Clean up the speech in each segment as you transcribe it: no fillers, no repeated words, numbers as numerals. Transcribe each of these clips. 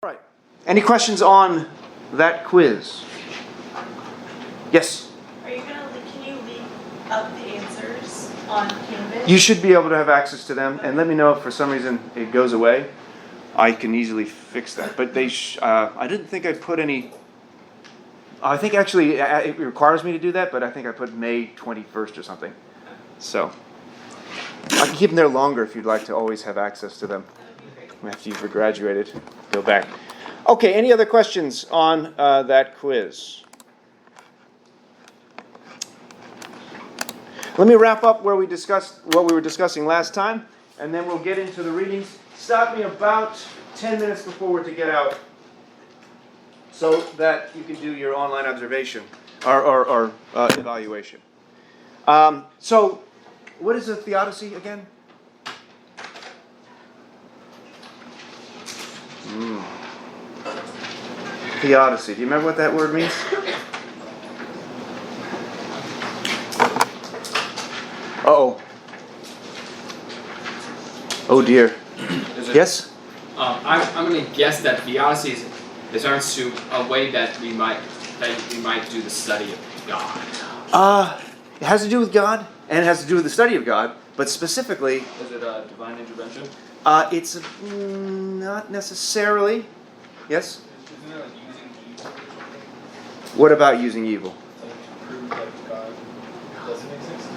All right. Any questions on that quiz? Yes? Can you leave up the answers on Canvas? You should be able to have access to them, and let me know if for some reason it goes away. I can easily fix that. But I didn't think I put any. I think actually it requires me to do that, but I think I put May 21st or something. So I can keep them there longer if you'd like to always have access to them after you've graduated. Go back. Okay, any other questions on that quiz? Let me wrap up where we discussed what we were discussing last time, and then we'll get into the readings. Stop me about 10 minutes before we're to get out, so that you can do your online observation or evaluation. So, what is a theodicy again? Theodicy. Do you remember what that word means? Uh-oh. Oh dear. Yes? I'm going to guess that theodicies referring to a way that we might do the study of God. It has to do with God, and it has to do with the study of God, but specifically... Is it a divine intervention? It's not necessarily. Yes? Isn't it like using evil? What about using evil? Like to prove that God doesn't exist?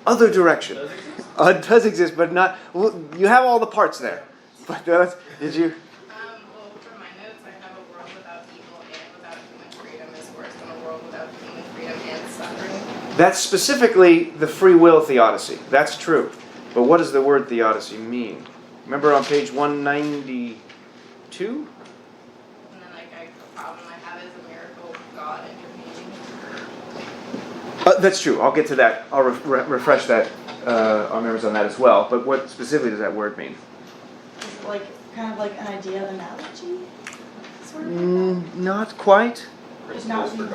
Other direction. Does exist? It does exist, but not... Well, you have all the parts there. But did you... Well, from my notes, I have a world without evil and without human freedom is worse than a world without human freedom and suffering. That's specifically the free will theodicy. That's true. But what does the word theodicy mean? Remember on page 192? And then, the problem I have is a miracle of God intervening. That's true. I'll get to that. I'll refresh that, our memories on that as well. But what specifically does that word mean? Is it kind of like an idea of analogy? Sort of Not quite. It's not being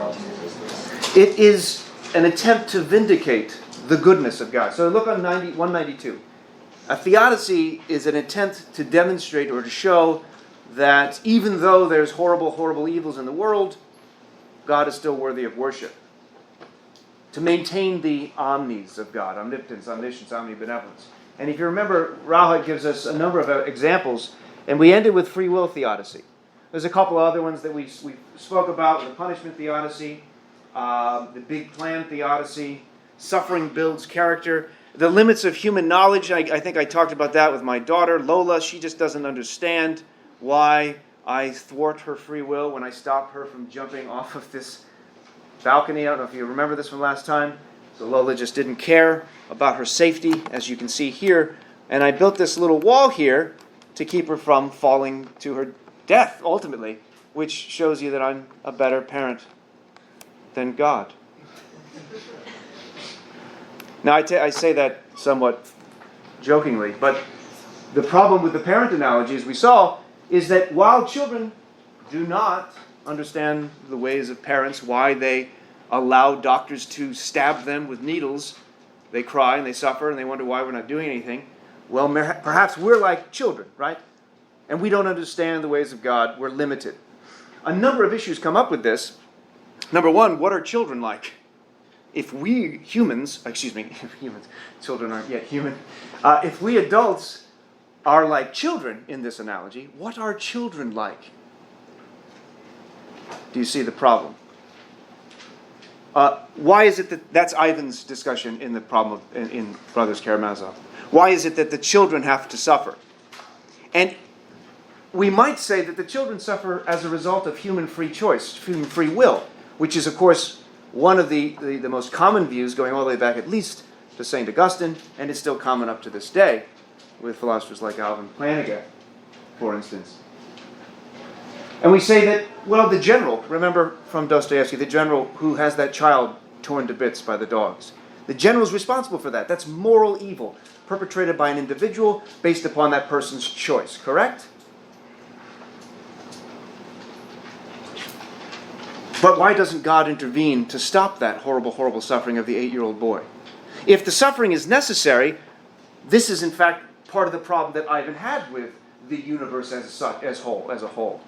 It is an attempt to vindicate the goodness of God. So look on 192. A theodicy is an attempt to demonstrate or to show that even though there's horrible, horrible evils in the world, God is still worthy of worship. To maintain the omnis of God, omnipotence, omniscience, omnibenevolence. And if you remember, Rahad gives us a number of examples, and we ended with free will theodicy. There's a couple other ones that we spoke about, the punishment theodicy, the big plan theodicy, suffering builds character, the limits of human knowledge. I think I talked about that with my daughter, Lola. She just doesn't understand why I thwart her free will when I stop her from jumping off of this balcony. I don't know if you remember this from last time. So Lola just didn't care about her safety, as you can see here. And I built this little wall here to keep her from falling to her death, ultimately, which shows you that I'm a better parent than God. Now, I say that somewhat jokingly, but the problem with the parent analogy, as we saw, is that while children do not understand the ways of parents, why they allow doctors to stab them with needles, they cry and they suffer and they wonder why we're not doing anything. Well, perhaps we're like children, right? And we don't understand the ways of God. We're limited. A number of issues come up with this. Number one, what are children like? If we humans, children aren't yet human. If we adults are like children in this analogy, what are children like? Do you see the problem? Why is it that's Ivan's discussion in the problem in Brothers Karamazov? Why is it that the children have to suffer? And we might say that the children suffer as a result of human free choice, human free will, which is, of course, one of the most common views going all the way back at least to St. Augustine, and it's still common up to this day with philosophers like Alvin Plantinga, for instance. And we say that, well, the general, remember from Dostoevsky, the general who has that child torn to bits by the dogs. The general is responsible for that. That's moral evil perpetrated by an individual based upon that person's choice, correct? But why doesn't God intervene to stop that horrible, horrible suffering of the 8-year-old boy? If the suffering is necessary, this is in fact part of the problem that Ivan had with the universe as a whole.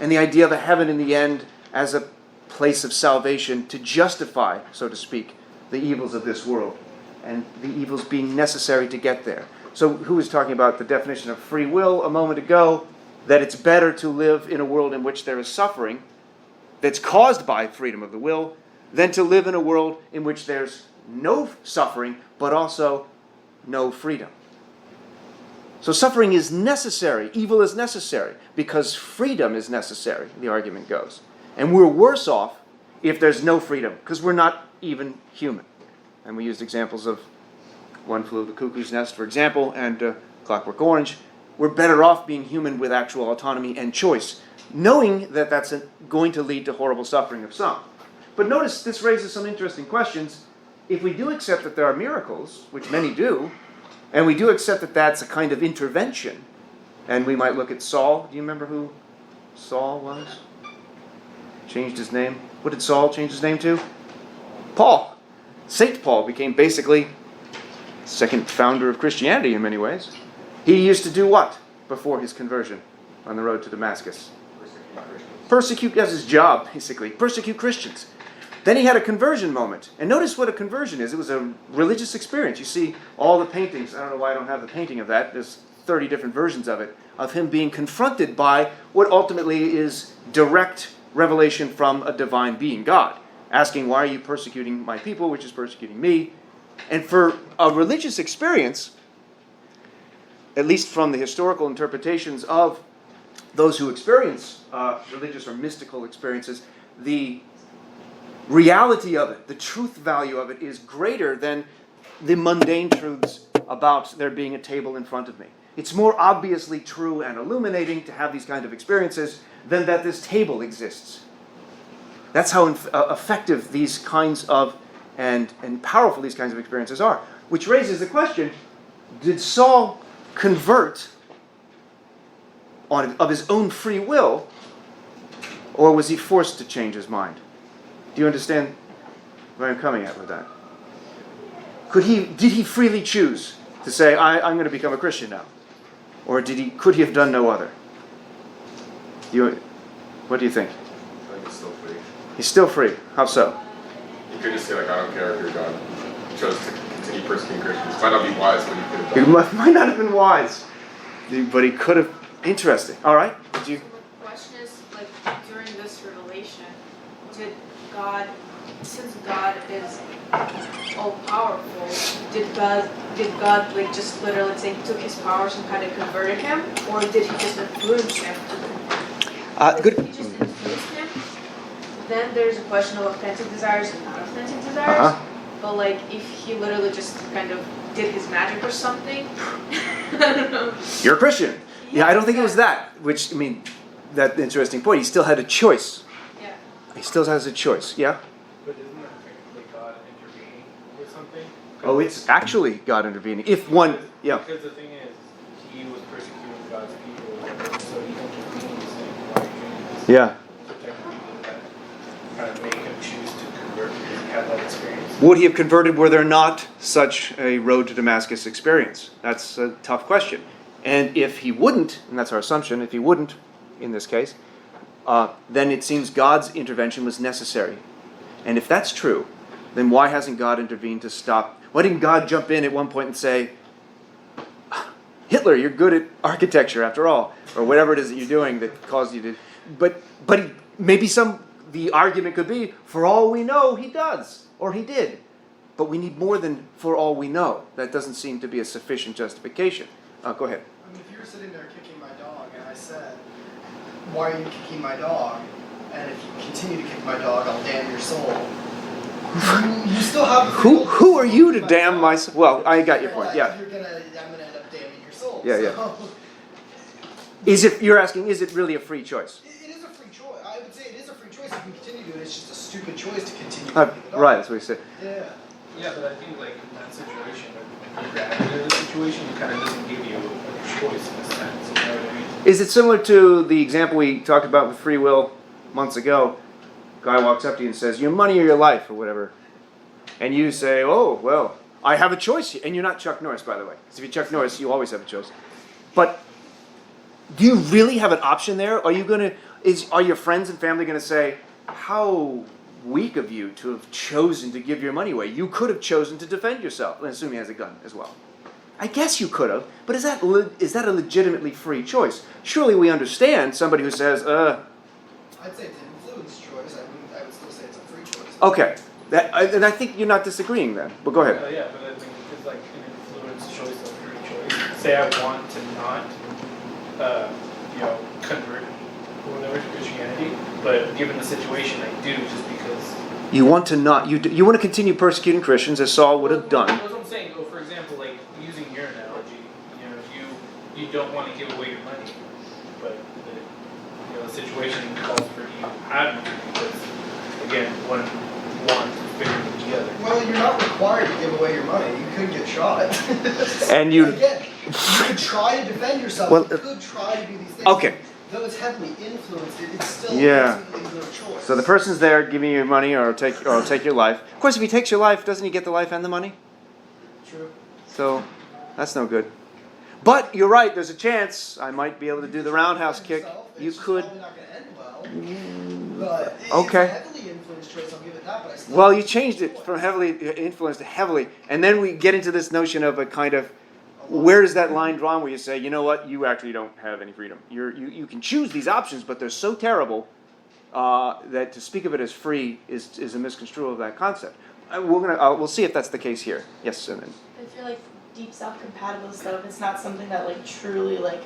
And the idea of a heaven in the end as a place of salvation to justify, so to speak, the evils of this world, and the evils being necessary to get there. So who was talking about the definition of free will a moment ago? That it's better to live in a world in which there is suffering that's caused by freedom of the will than to live in a world in which there's no suffering but also no freedom. So suffering is necessary, evil is necessary, because freedom is necessary, the argument goes. And we're worse off if there's no freedom, because we're not even human. And we used examples of One Flew Over the Cuckoo's Nest, for example, and Clockwork Orange. We're better off being human with actual autonomy and choice, knowing that that's going to lead to horrible suffering of some. But notice this raises some interesting questions. If we do accept that there are miracles, which many do, and we do accept that that's a kind of intervention, and we might look at Saul. Do you remember who Saul was? Changed his name. What did Saul change his name to? Paul. Saint Paul became basically second founder of Christianity in many ways. He used to do what before his conversion on the road to Damascus? Persecute, that's his job, basically. Persecute Christians. Then he had a conversion moment. And notice what a conversion is. It was a religious experience. You see all the paintings. I don't know why I don't have the painting of that. There's 30 different versions of it, of him being confronted by what ultimately is direct revelation from a divine being, God, asking, why are you persecuting my people, which is persecuting me? And for a religious experience, at least from the historical interpretations of those who experience religious or mystical experiences, the reality of it, the truth value of it, is greater than the mundane truths about there being a table in front of me. It's more obviously true and illuminating to have these kind of experiences than that this table exists. That's how effective these kinds of, and powerful these kinds of experiences are. Which raises the question, did Saul convert of his own free will, or was he forced to change his mind? Do you understand where I'm coming at with that? Did he freely choose to say, I'm going to become a Christian now? Or could he have done no other? What do you think? I think he's still free. He's still free. How so? He could just say, like, I don't care if your God chose to continue persecuting Christians. Might not be wise, but he could have done It might not have been wise, but he could have. Interesting. All right. Did you? So the question is, like, during this revelation, did God, since God is all powerful, did God like just literally say he took his powers and kind of converted him, or did he just influence him to convert? Good. If he just influenced him, then there's a question of authentic desires and non-authentic desires. But like, if he literally just kind of did his magic or something, I don't know. You're a Christian. Yeah, I don't think it was that. Which, I mean, that interesting point. He still had a choice. Yeah. He still has a choice. Yeah. But isn't that technically God intervening with something? Oh, it's actually God intervening. If one, yeah. Because the thing is, he was persecuting God's people, so he intervened saying, why are you doing this? Yeah. So technically that kind of made him choose to convert because he had that experience. Would he have converted were there not such a road to Damascus experience? That's a tough question. And if he wouldn't, and that's our assumption, if he wouldn't, in this case, then it seems God's intervention was necessary. And if that's true, then why hasn't God intervened to stop? Why didn't God jump in at one point and say, Hitler, you're good at architecture after all, or whatever it is that you're doing that caused you to... But maybe the argument could be, for all we know, he does, or he did. But we need more than for all we know. That doesn't seem to be a sufficient justification. Go ahead. I mean, if you were sitting there kicking my dog and I said, why are you kicking my dog? And if you continue to kick my dog, I'll damn your soul. You still have... Who are you to damn my soul? Well, I got your point, yeah. I'm going to end up damning your soul. Yeah. So. You're asking, is it really a free choice? It is a free choice. I would say it is a free choice. You can continue to do it. It's just a stupid choice to continue to kicking the dog. Right, that's what he said. Yeah. Yeah, but I think like in that situation, like, when you're gravity in the situation, it kind of doesn't give you a choice in a sense. You know what I mean? Is it similar to the example we talked about with free will months ago? Guy walks up to you and says, your money or your life, or whatever. And you say, oh, well, I have a choice here. And you're not Chuck Norris, by the way. Because if you're Chuck Norris, you always have a choice. But do you really have an option there? Are your friends and family gonna say, how weak of you to have chosen to give your money away? You could have chosen to defend yourself. I assume he has a gun as well. I guess you could have, but is that a legitimately free choice? Surely we understand somebody who says, I'd say it's an influence choice. I would still say it's a free choice. okay, and I think you're not disagreeing then, but go ahead. Yeah, but I think it's like an influence choice or free choice. Say I want to not, convert or whatever to Christianity, but given the situation, I do just because. You want to not, you want to continue persecuting Christians as Saul would have done. That's what I'm saying. For example, like using your analogy, you don't want to give away your money, but the situation calls for you to have money because again, one is bigger than the other. Well, you're not required to give away your money. You could get shot. And you. Again, you could try to defend yourself. Well, you could try to do these things. Okay. Though it's heavily influenced, it's still Yeah. ultimately your choice. So the person's there giving you money or take your life. Of course, if he takes your life, doesn't he get the life and the money? True. So that's no good. But you're right. There's a chance I might be able to do the roundhouse kick. You It's could. probably not going to end well. But Okay. it's a heavily influenced choice. I'll give it that. But I still Well, you changed it from heavily influenced to heavily, and then we get into this notion of a kind of where is that line drawn where you say, you know what, you actually don't have any freedom. You can choose these options, but they're so terrible that to speak of it as free is a misconstrual of that concept. We'll see if that's the case here. Yes, and then. I feel like deep self-compatible stuff, it's not something that like truly like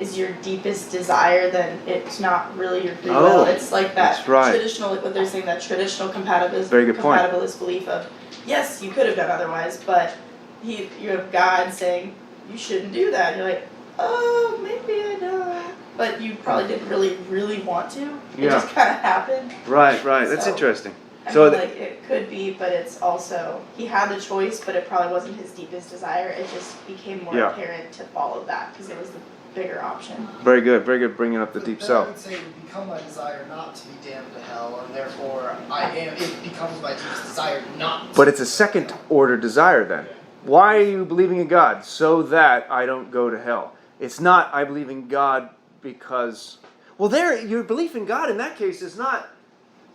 is your deepest desire, then it's not really your free will. It's like that that's right. traditional, like what they're saying, that traditional compatibilist, Very good point. compatibilist belief of, yes, you could have done otherwise, but you have God saying, you shouldn't do that. And you're like, oh, maybe I don't. But you probably didn't really want to. It Yeah. just kind of happened. Right. That's So, interesting. I So mean, like, it could be, but it's also, he had the choice, but it probably wasn't his deepest desire. It just became more Yeah. apparent to follow that because it was the bigger option. very good bringing up the deep Then I self. would say it would become my desire not to be damned to hell, and therefore it becomes my deepest desire not to. But it's a second order desire then. Why are you believing in God? So that I don't go to hell. It's not I believe in God because, well, your belief in God in that case is not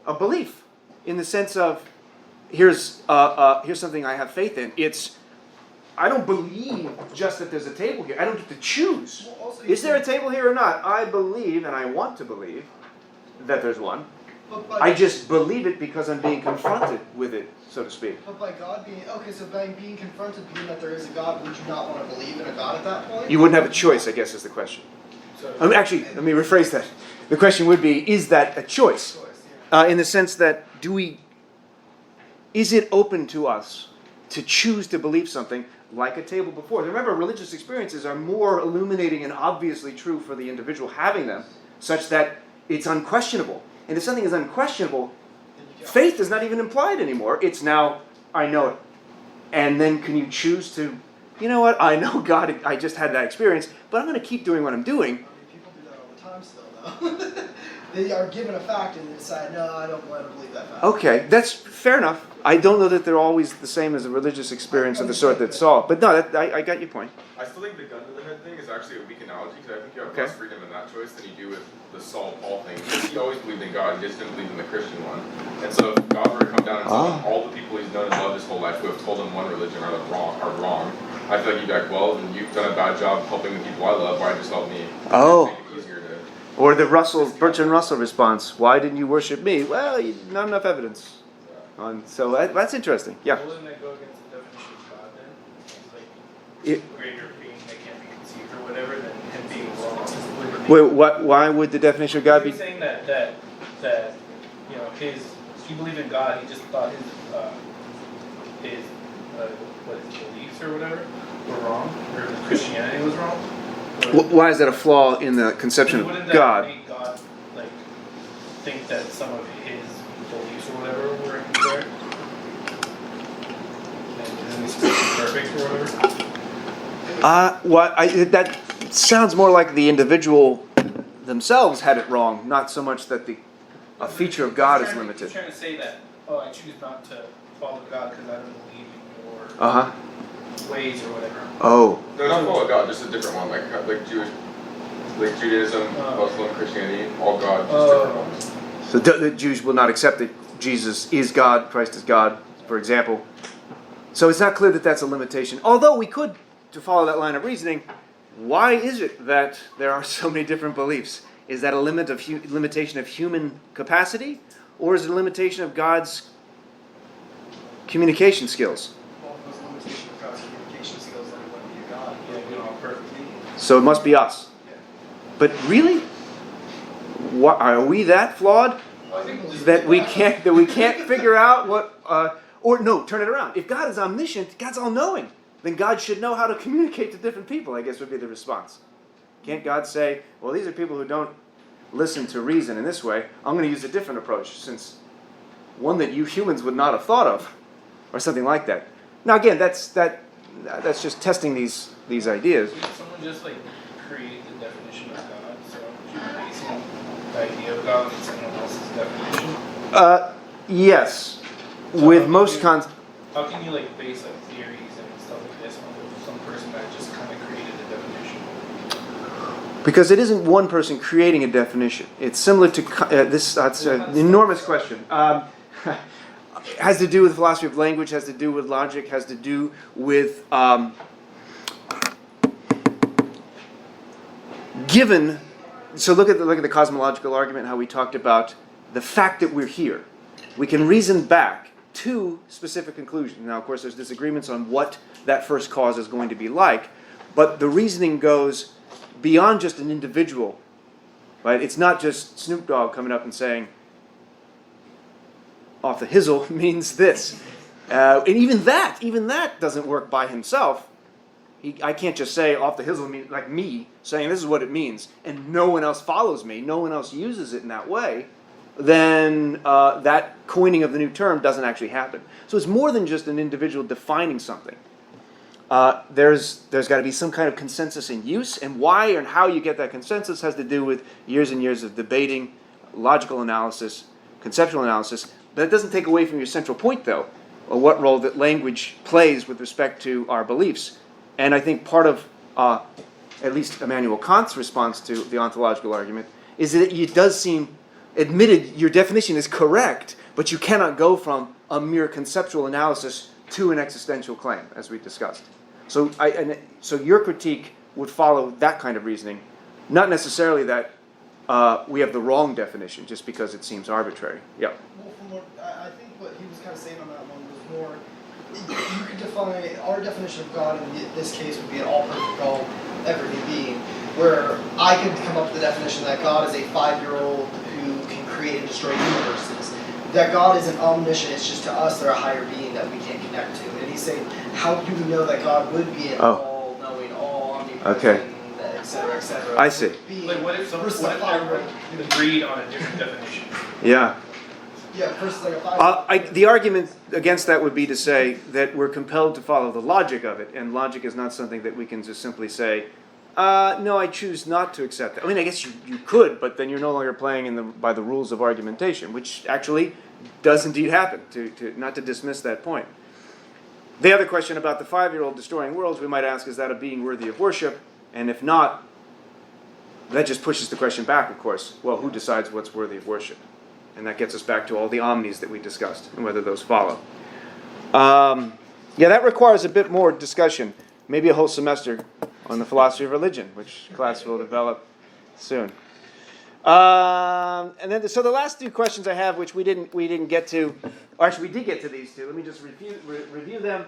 a belief in the sense of here's something I have faith in. It's I don't believe just that there's a table here. I don't get to choose. Well, also, Is there a table here or not? I believe and I want to believe that there's one. But by, I just believe it because I'm being confronted with it, so to speak. But by God being okay, so by being confronted, being that there is a God, would you not want to believe in a God at that point? You wouldn't have a choice, I guess, is the question. Actually, let me rephrase that. The question would be, is that a choice? In the sense that, is it open to us to choose to believe something like a table before? Remember, religious experiences are more illuminating and obviously true for the individual having them, such that it's unquestionable. And if something is unquestionable, faith is not even implied anymore. It's now, I know it. And then can you choose to, you know what, I know God, I just had that experience, but I'm going to keep doing what I'm doing. I mean, people do that all the time still, though. They are given a fact and they decide, no, I don't want to believe that fact. Okay, that's fair enough. I don't know that they're always the same as a religious experience of the sort that Saul. But no, I got your point. I still think the gun to the head thing is actually a weak analogy because I think you have Okay. less freedom in that choice than you do with the Saul Paul thing. Because he always believed in God, he just didn't believe in the Christian one. And so if God were to come down and tell him all the people he's known and loved his whole life who have told him one religion are wrong, I feel like he'd be like, well, then you've done a bad job helping the people I love, why just help me? Oh. Make it easier to. Or the Bertrand Russell response, why didn't you worship me? Well, not enough evidence. So that's interesting. Yeah. Wouldn't that go against the definition of God then? It's like It- greater being that can't be conceived or whatever than him being wrong. Wait, why would the definition of God be? He was saying that he believed in God. He just thought his beliefs or whatever were wrong, or his Christianity was wrong. Why is that a flaw in the conception Wouldn't of that God? make God like think that some of his beliefs or whatever were incorrect? And isn't he supposed to be perfect or whatever? That sounds more like the individual themselves had it wrong, not so much that a feature of God is He's limited. trying to say that, I choose not to follow God because I don't believe in your Uh-huh. ways or whatever. Oh. No, not follow God, just a different one, like Jewish Like Judaism, Muslim, Christianity, all God, just different ones. So the Jews will not accept that Jesus is God, Christ is God, for example. So it's not clear that that's a limitation. Although we could, to follow that line of reasoning, why is it that there are so many different beliefs? Is that a limitation of human capacity? Or is it a limitation of God's communication skills? Well, if it was a limitation of God's communication skills, then it wouldn't be a God. Yeah, we don't have perfect being. So it must be us. Yeah. But really? Are we that flawed? Well, I think we'll just That we can't figure out what or no, turn it around. If God is omniscient, God's all-knowing. Then God should know how to communicate to different people, I guess would be the response. Can't God say, well, these are people who don't listen to reason in this way. I'm going to use a different approach, since one that you humans would not have thought of, or something like that. Now again, that's just testing these ideas. Did someone just like create the definition of God? So you're basing the idea of God on someone else's definition? Yes. So With how most can how can you like base like theories and stuff like this on some person that just kind of created the definition? because it isn't one person creating a definition. It's similar to that's an enormous question. Has to do with philosophy of language, has to do with logic, has to do with given. So look at the cosmological argument, how we talked about the fact that we're here. We can reason back to specific conclusions. Now, of course, there's disagreements on what that first cause is going to be like, but the reasoning goes beyond just an individual, right? It's not just Snoop Dogg coming up and saying, off the hizzle means this. And even that doesn't work by himself. I can't just say off the hizzle means, like me saying this is what it means, and no one else follows me, no one else uses it in that way, then that coining of the new term doesn't actually happen. So it's more than just an individual defining something. There's got to be some kind of consensus in use, and why and how you get that consensus has to do with years and years of debating, logical analysis, conceptual analysis. But it doesn't take away from your central point, though, or what role that language plays with respect to our beliefs. And I think part of, at least Immanuel Kant's response to the ontological argument, is that it does seem admitted your definition is correct, but you cannot go from a mere conceptual analysis to an existential claim, as we discussed. So your critique would follow that kind of reasoning, not necessarily that we have the wrong definition just because it seems arbitrary. Yeah. Well, from what I think what he was kind of saying on that one was more, you could define, our definition of God in this case would be an all-perfect, all-everything being, where I could come up with the definition that God is a 5-year-old who can create and destroy universes. That God isn't omniscient, it's just to us they're a higher being that we can't connect to. And he's saying, how do we know that God would be an all-knowing, all-omnipresent, et cetera, et cetera? I see. Like what if everyone agreed on a different definition? Yeah. Yeah, versus like a 5-year-old. The argument against that would be to say that we're compelled to follow the logic of it, and logic is not something that we can just simply say, no, I choose not to accept that. I mean, I guess you could, but then you're no longer playing by the rules of argumentation, which actually does indeed happen, not to dismiss that point. The other question about the 5-year-old destroying worlds, we might ask, is that a being worthy of worship? And if not, that just pushes the question back, of course. Well, who decides what's worthy of worship? And that gets us back to all the omnis that we discussed, and whether those follow. Yeah, that requires a bit more discussion. Maybe a whole semester on the philosophy of religion, which class will develop soon. And then, so the last two questions I have, which we didn't get to, or actually we did get to these two. Let me just review them.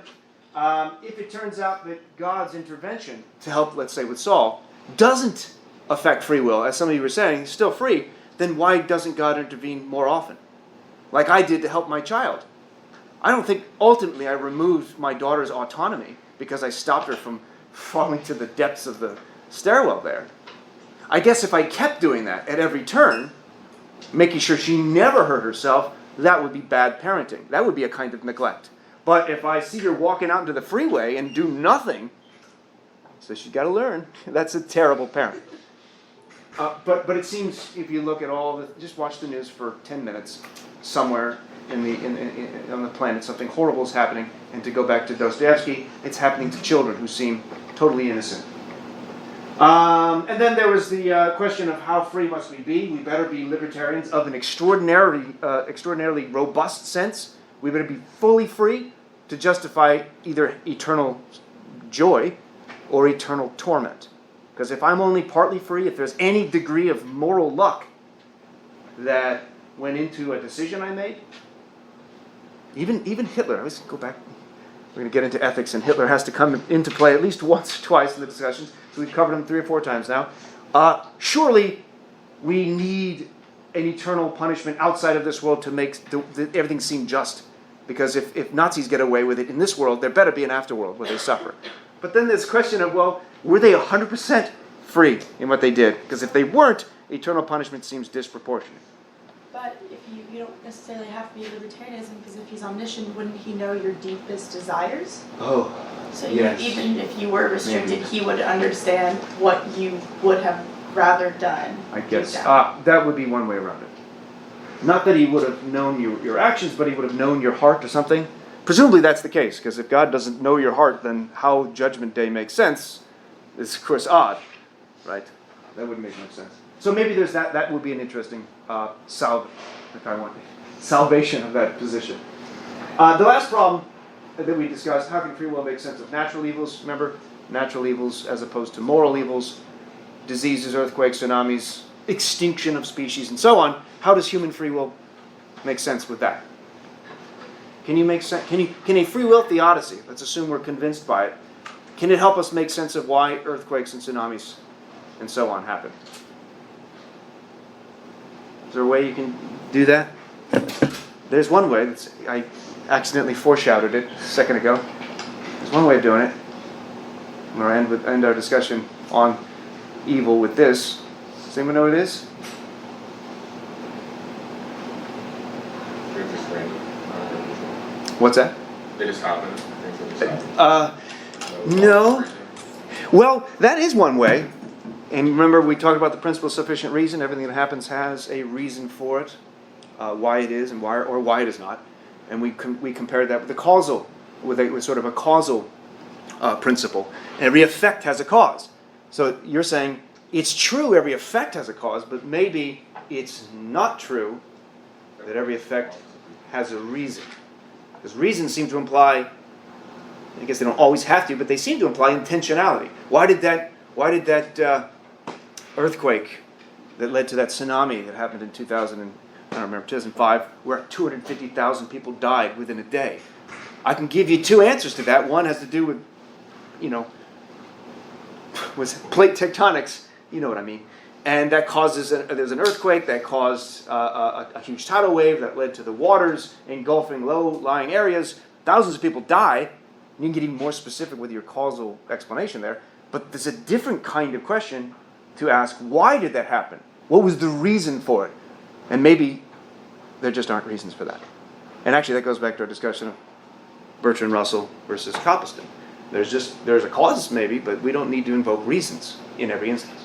If it turns out that God's intervention to help, let's say, with Saul, doesn't affect free will, as some of you were saying, he's still free, then why doesn't God intervene more often? Like I did to help my child. I don't think ultimately I removed my daughter's autonomy because I stopped her from falling to the depths of the stairwell there. I guess if I kept doing that at every turn, making sure she never hurt herself, that would be bad parenting. That would be a kind of neglect. But if I see her walking out into the freeway and do nothing, so she's got to learn, that's a terrible parent. But it seems, if you look at just watch the news for 10 minutes, somewhere on the planet something horrible is happening, and to go back to Dostoevsky, it's happening to children who seem totally innocent. And then there was the question of how free must we be? We better be libertarians of an extraordinarily robust sense. We better be fully free to justify either eternal joy or eternal torment. Because if I'm only partly free, if there's any degree of moral luck that went into a decision I made, even Hitler, let's go back, we're going to get into ethics, and Hitler has to come into play at least once or twice in the discussions, so we've covered him 3 or 4 times now. Surely we need an eternal punishment outside of this world to make everything seem just. Because if Nazis get away with it in this world, there better be an afterworld where they suffer. But then there's a question of, well, were they 100% free in what they did? Because if they weren't, eternal punishment seems disproportionate. But if you don't necessarily have to be libertarianism, because if he's omniscient, wouldn't he know your deepest desires? Oh, So yes. even if you were restricted, Maybe. he would understand what you would have rather done. I guess. deep down. That would be one way around it. Not that he would have known your actions, but he would have known your heart or something. Presumably that's the case, because if God doesn't know your heart, then how Judgment Day makes sense is, of course, odd, right? That wouldn't make much sense. So maybe there's that. That would be an interesting salvation of that position. The last problem that we discussed, how can free will make sense of natural evils? Remember, natural evils as opposed to moral evils, diseases, earthquakes, tsunamis, extinction of species, and so on. How does human free will make sense with that? Can you make sense? Can a free will theodicy, let's assume we're convinced by it, can it help us make sense of why earthquakes and tsunamis and so on happen? Is there a way you can do that? There's one way. I accidentally foreshadowed it a second ago. There's one way of doing it. I'm going to end our discussion on evil with this. Does anyone know what it is? They're just random. What's that? They just happen. Things that just happen. No. Well, that is one way. And remember, we talked about the principle of sufficient reason. Everything that happens has a reason for it, why it is and why it is not. And we compared that with the causal, with sort of a causal principle. And every effect has a cause. So you're saying it's true every effect has a cause, but maybe it's not true that every effect has a reason. Because reasons seem to imply, I guess they don't always have to, but they seem to imply intentionality. Why did that earthquake that led to that tsunami that happened in 2005, where 250,000 people died within a day? I can give you 2 answers to that. One has to do with, was plate tectonics. You know what I mean. And that causes, there's an earthquake that caused a huge tidal wave that led to the waters engulfing low-lying areas. Thousands of people die. You can get even more specific with your causal explanation there. But there's a different kind of question to ask, why did that happen? What was the reason for it? And maybe there just aren't reasons for that. And actually that goes back to our discussion of Bertrand Russell versus Copleston. There's a cause maybe, but we don't need to invoke reasons in every instance.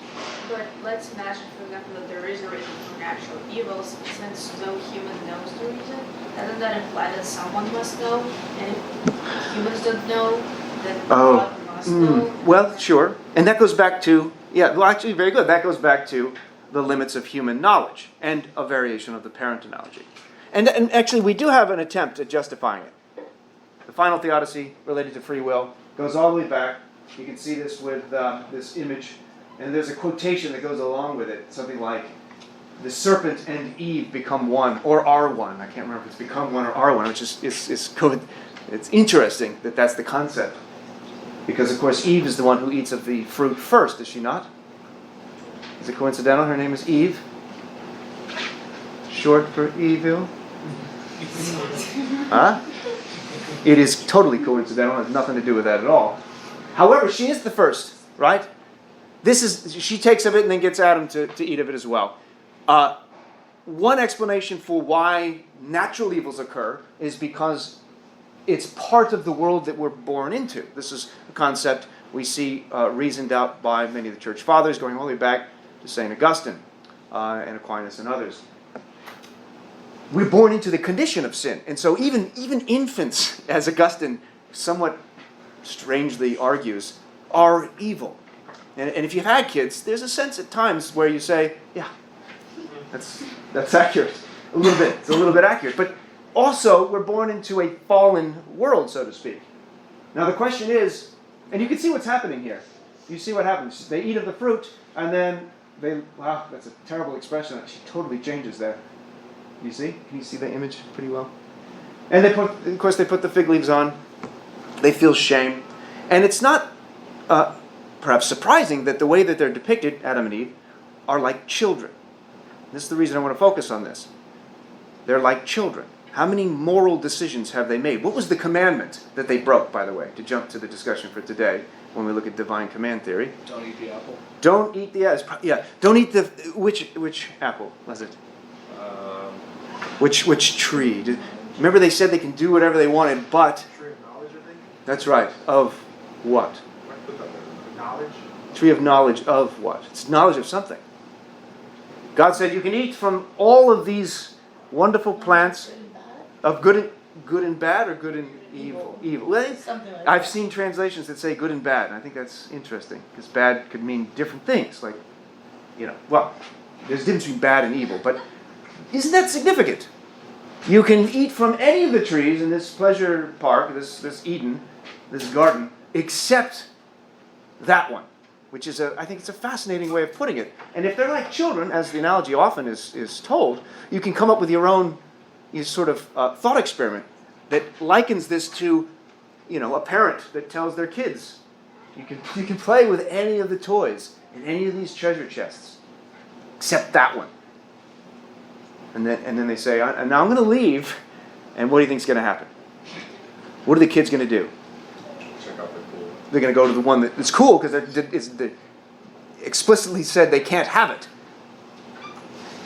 But let's imagine, for example, that there is a reason for natural evils, since no human knows the reason. Doesn't that imply that someone must know? And if humans don't know, then God must know? Well, sure. And that goes back to, actually very good. That goes back to the limits of human knowledge and a variation of the parent analogy. And actually we do have an attempt at justifying it. The final theodicy related to free will goes all the way back. You can see this with this image. And there's a quotation that goes along with it, something like, the serpent and Eve become one, or are one. I can't remember if it's become one or are one, which is good. It's interesting that that's the concept. Because, of course, Eve is the one who eats of the fruit first, is she not? Is it coincidental? Her name is Eve? Short for evil? Huh? It is totally coincidental. It has nothing to do with that at all. However, she is the first, right? She takes of it and then gets Adam to eat of it as well. One explanation for why natural evils occur is because it's part of the world that we're born into. This is a concept we see reasoned out by many of the church fathers, going all the way back to St. Augustine and Aquinas and others. We're born into the condition of sin. And so even infants, as Augustine somewhat strangely argues, are evil. And if you've had kids, there's a sense at times where you say, yeah, that's accurate. A little bit. It's a little bit accurate. But also, we're born into a fallen world, so to speak. Now the question is, and you can see what's happening here. You see what happens. They eat of the fruit, and then wow, that's a terrible expression. She totally changes there. You see? Can you see the image pretty well? And of course, they put the fig leaves on. They feel shame. And it's not perhaps surprising that the way that they're depicted, Adam and Eve, are like children. This is the reason I want to focus on this. They're like children. How many moral decisions have they made? What was the commandment that they broke, by the way, to jump to the discussion for today when we look at divine command theory? Don't eat the apple. Don't eat the apple. Yeah, don't eat the... Which apple was it? Which tree? Remember they said they can do whatever they wanted, but... Tree of knowledge, I think? That's right. Of what? Knowledge? Tree of knowledge of what? It's knowledge of something. God said you can eat from all of these wonderful plants of good and bad, or good and evil. Evil. Well, Something like I've that. seen translations that say good and bad, and I think that's interesting because bad could mean different things. Like, well, there's a difference between bad and evil, but isn't that significant? You can eat from any of the trees in this pleasure park, this Eden, this garden, except that one, which is I think it's a fascinating way of putting it. And if they're like children, as the analogy often is told, you can come up with your own sort of thought experiment that likens this to, a parent that tells their kids, you can play with any of the toys in any of these treasure chests, except that one. And then they say, and now I'm going to leave, and what do you think's going to happen? What are the kids going to do? Check out the pool. They're going to go to the one that's cool because it's explicitly said they can't have it.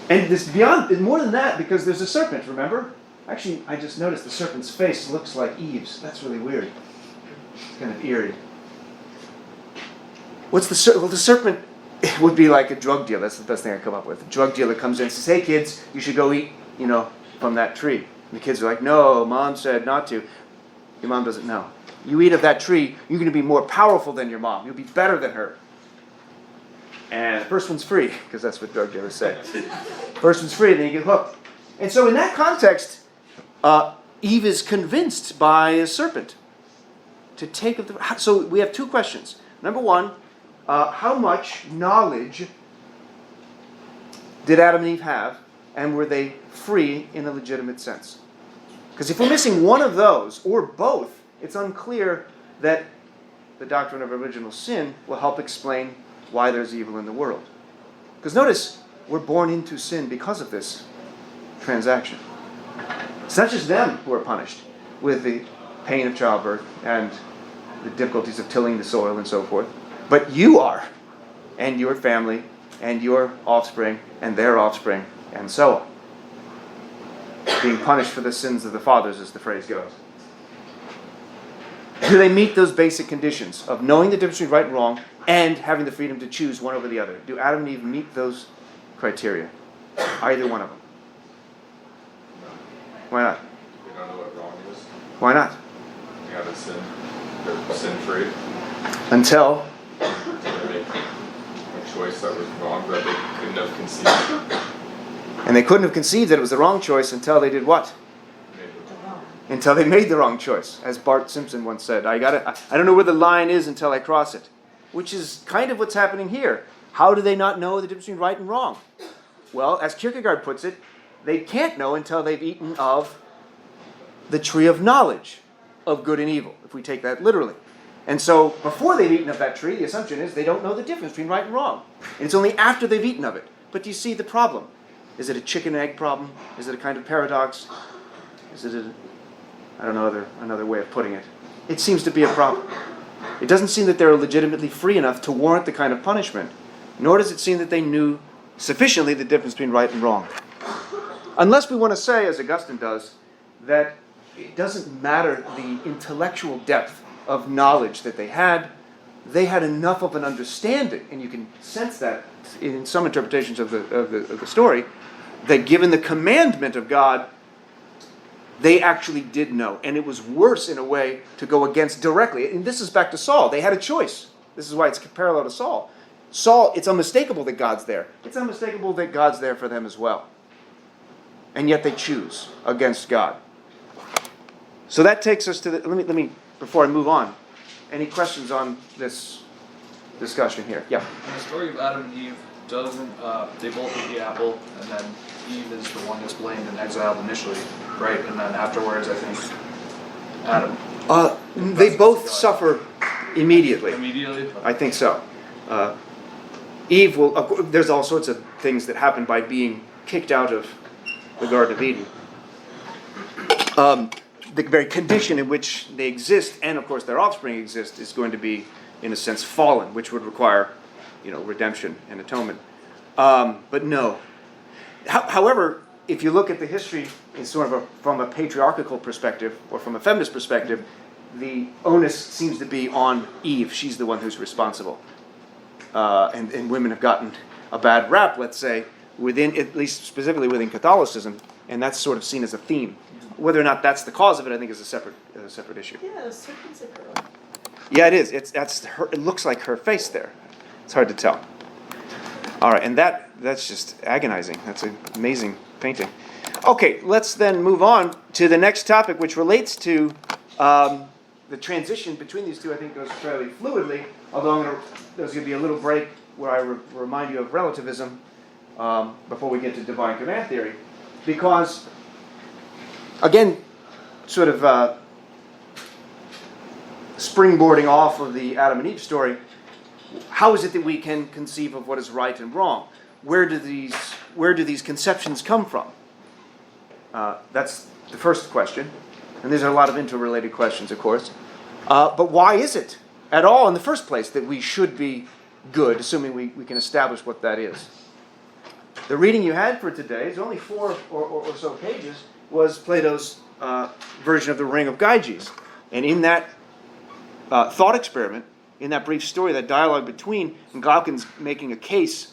And this beyond more than that, because there's a serpent, remember? Actually, I just noticed the serpent's face looks like Eve's. That's really weird. It's kind of eerie. What's the serpent? Well, the serpent would be like a drug dealer. That's the best thing I come up with. A drug dealer comes in and says, hey kids, you should go eat, from that tree. And the kids are like, no, Mom said not to. Your mom doesn't know. You eat of that tree, you're going to be more powerful than your mom. You'll be better than her. And the first one's free, because that's what drug dealers say. First one's free, then you get hooked. And so in that context, Eve is convinced by a serpent to take of the... So we have two questions. Number one, how much knowledge did Adam and Eve have, and were they free in a legitimate sense? Because if we're missing one of those, or both, it's unclear that the doctrine of original sin will help explain why there's evil in the world. Because notice, we're born into sin because of this transaction. It's not just them who are punished with the pain of childbirth and the difficulties of tilling the soil and so forth, but you are, and your family, and your offspring, and their offspring, and so on. Being punished for the sins of the fathers, as the phrase goes. Do they meet those basic conditions of knowing the difference between right and wrong and having the freedom to choose one over the other? Do Adam and Eve meet those criteria? Either one of them. Why not? We don't know what wrong is. Why not? We haven't sinned. They're sin-free. Until They make a choice that was wrong that they couldn't have conceived. And they couldn't have conceived that it was the wrong choice until they did what? Until they made the wrong choice. As Bart Simpson once said, I don't know where the line is until I cross it. Which is kind of what's happening here. How do they not know the difference between right and wrong? Well, as Kierkegaard puts it, they can't know until they've eaten of the tree of knowledge of good and evil, if we take that literally. And so, before they've eaten of that tree, the assumption is they don't know the difference between right and wrong. And it's only after they've eaten of it. But do you see the problem? Is it a chicken and egg problem? Is it a kind of paradox? Is it I don't know another way of putting it. It seems to be a problem. It doesn't seem that they're legitimately free enough to warrant the kind of punishment, nor does it seem that they knew sufficiently the difference between right and wrong. Unless we want to say, as Augustine does, that it doesn't matter the intellectual depth of knowledge that they had enough of an understanding, and you can sense that in some interpretations of the story, that given the commandment of God, they actually did know. And it was worse in a way to go against directly. And this is back to Saul. They had a choice. This is why it's parallel to Saul. Saul, it's unmistakable that God's there. It's unmistakable that God's there for them as well. And yet they choose against God. So that takes us to the, let me, before I move on, any questions on this discussion here? Yeah. In the story of Adam and Eve, doesn't they both eat the apple, and then Eve is the one that's blamed and exiled initially, right? And then afterwards, I think Adam. They both suffer immediately. Immediately. I think so. Eve will. Of course, there's all sorts of things that happen by being kicked out of the Garden of Eden. The very condition in which they exist, and of course their offspring exist, is going to be, in a sense, fallen, which would require, redemption and atonement. But no. However, if you look at the history in sort of from a patriarchal perspective or from a feminist perspective, the onus seems to be on Eve. She's the one who's responsible. And women have gotten a bad rap, let's say, within, at least specifically within Catholicism, and that's sort of seen as a theme. Whether or not that's the cause of it, I think, is a separate issue. Yeah, the serpent's a girl. Yeah, it is. That's her. It looks like her face there. It's hard to tell. All right, and that's just agonizing. That's an amazing painting. Okay, let's then move on to the next topic, which relates to the transition between these two. I think goes fairly fluidly. Although there's going to be a little break where I remind you of relativism before we get to divine command theory, because again, sort of springboarding off of the Adam and Eve story, how is it that we can conceive of what is right and wrong? Where do these conceptions come from? That's the first question. And there's a lot of interrelated questions, of course. But why is it at all in the first place that we should be good, assuming we can establish what that is? The reading you had for today is only 4 or so pages, was Plato's version of the Ring of Gyges. And in that thought experiment, in that brief story, that dialogue between, and Glaucon's making a case,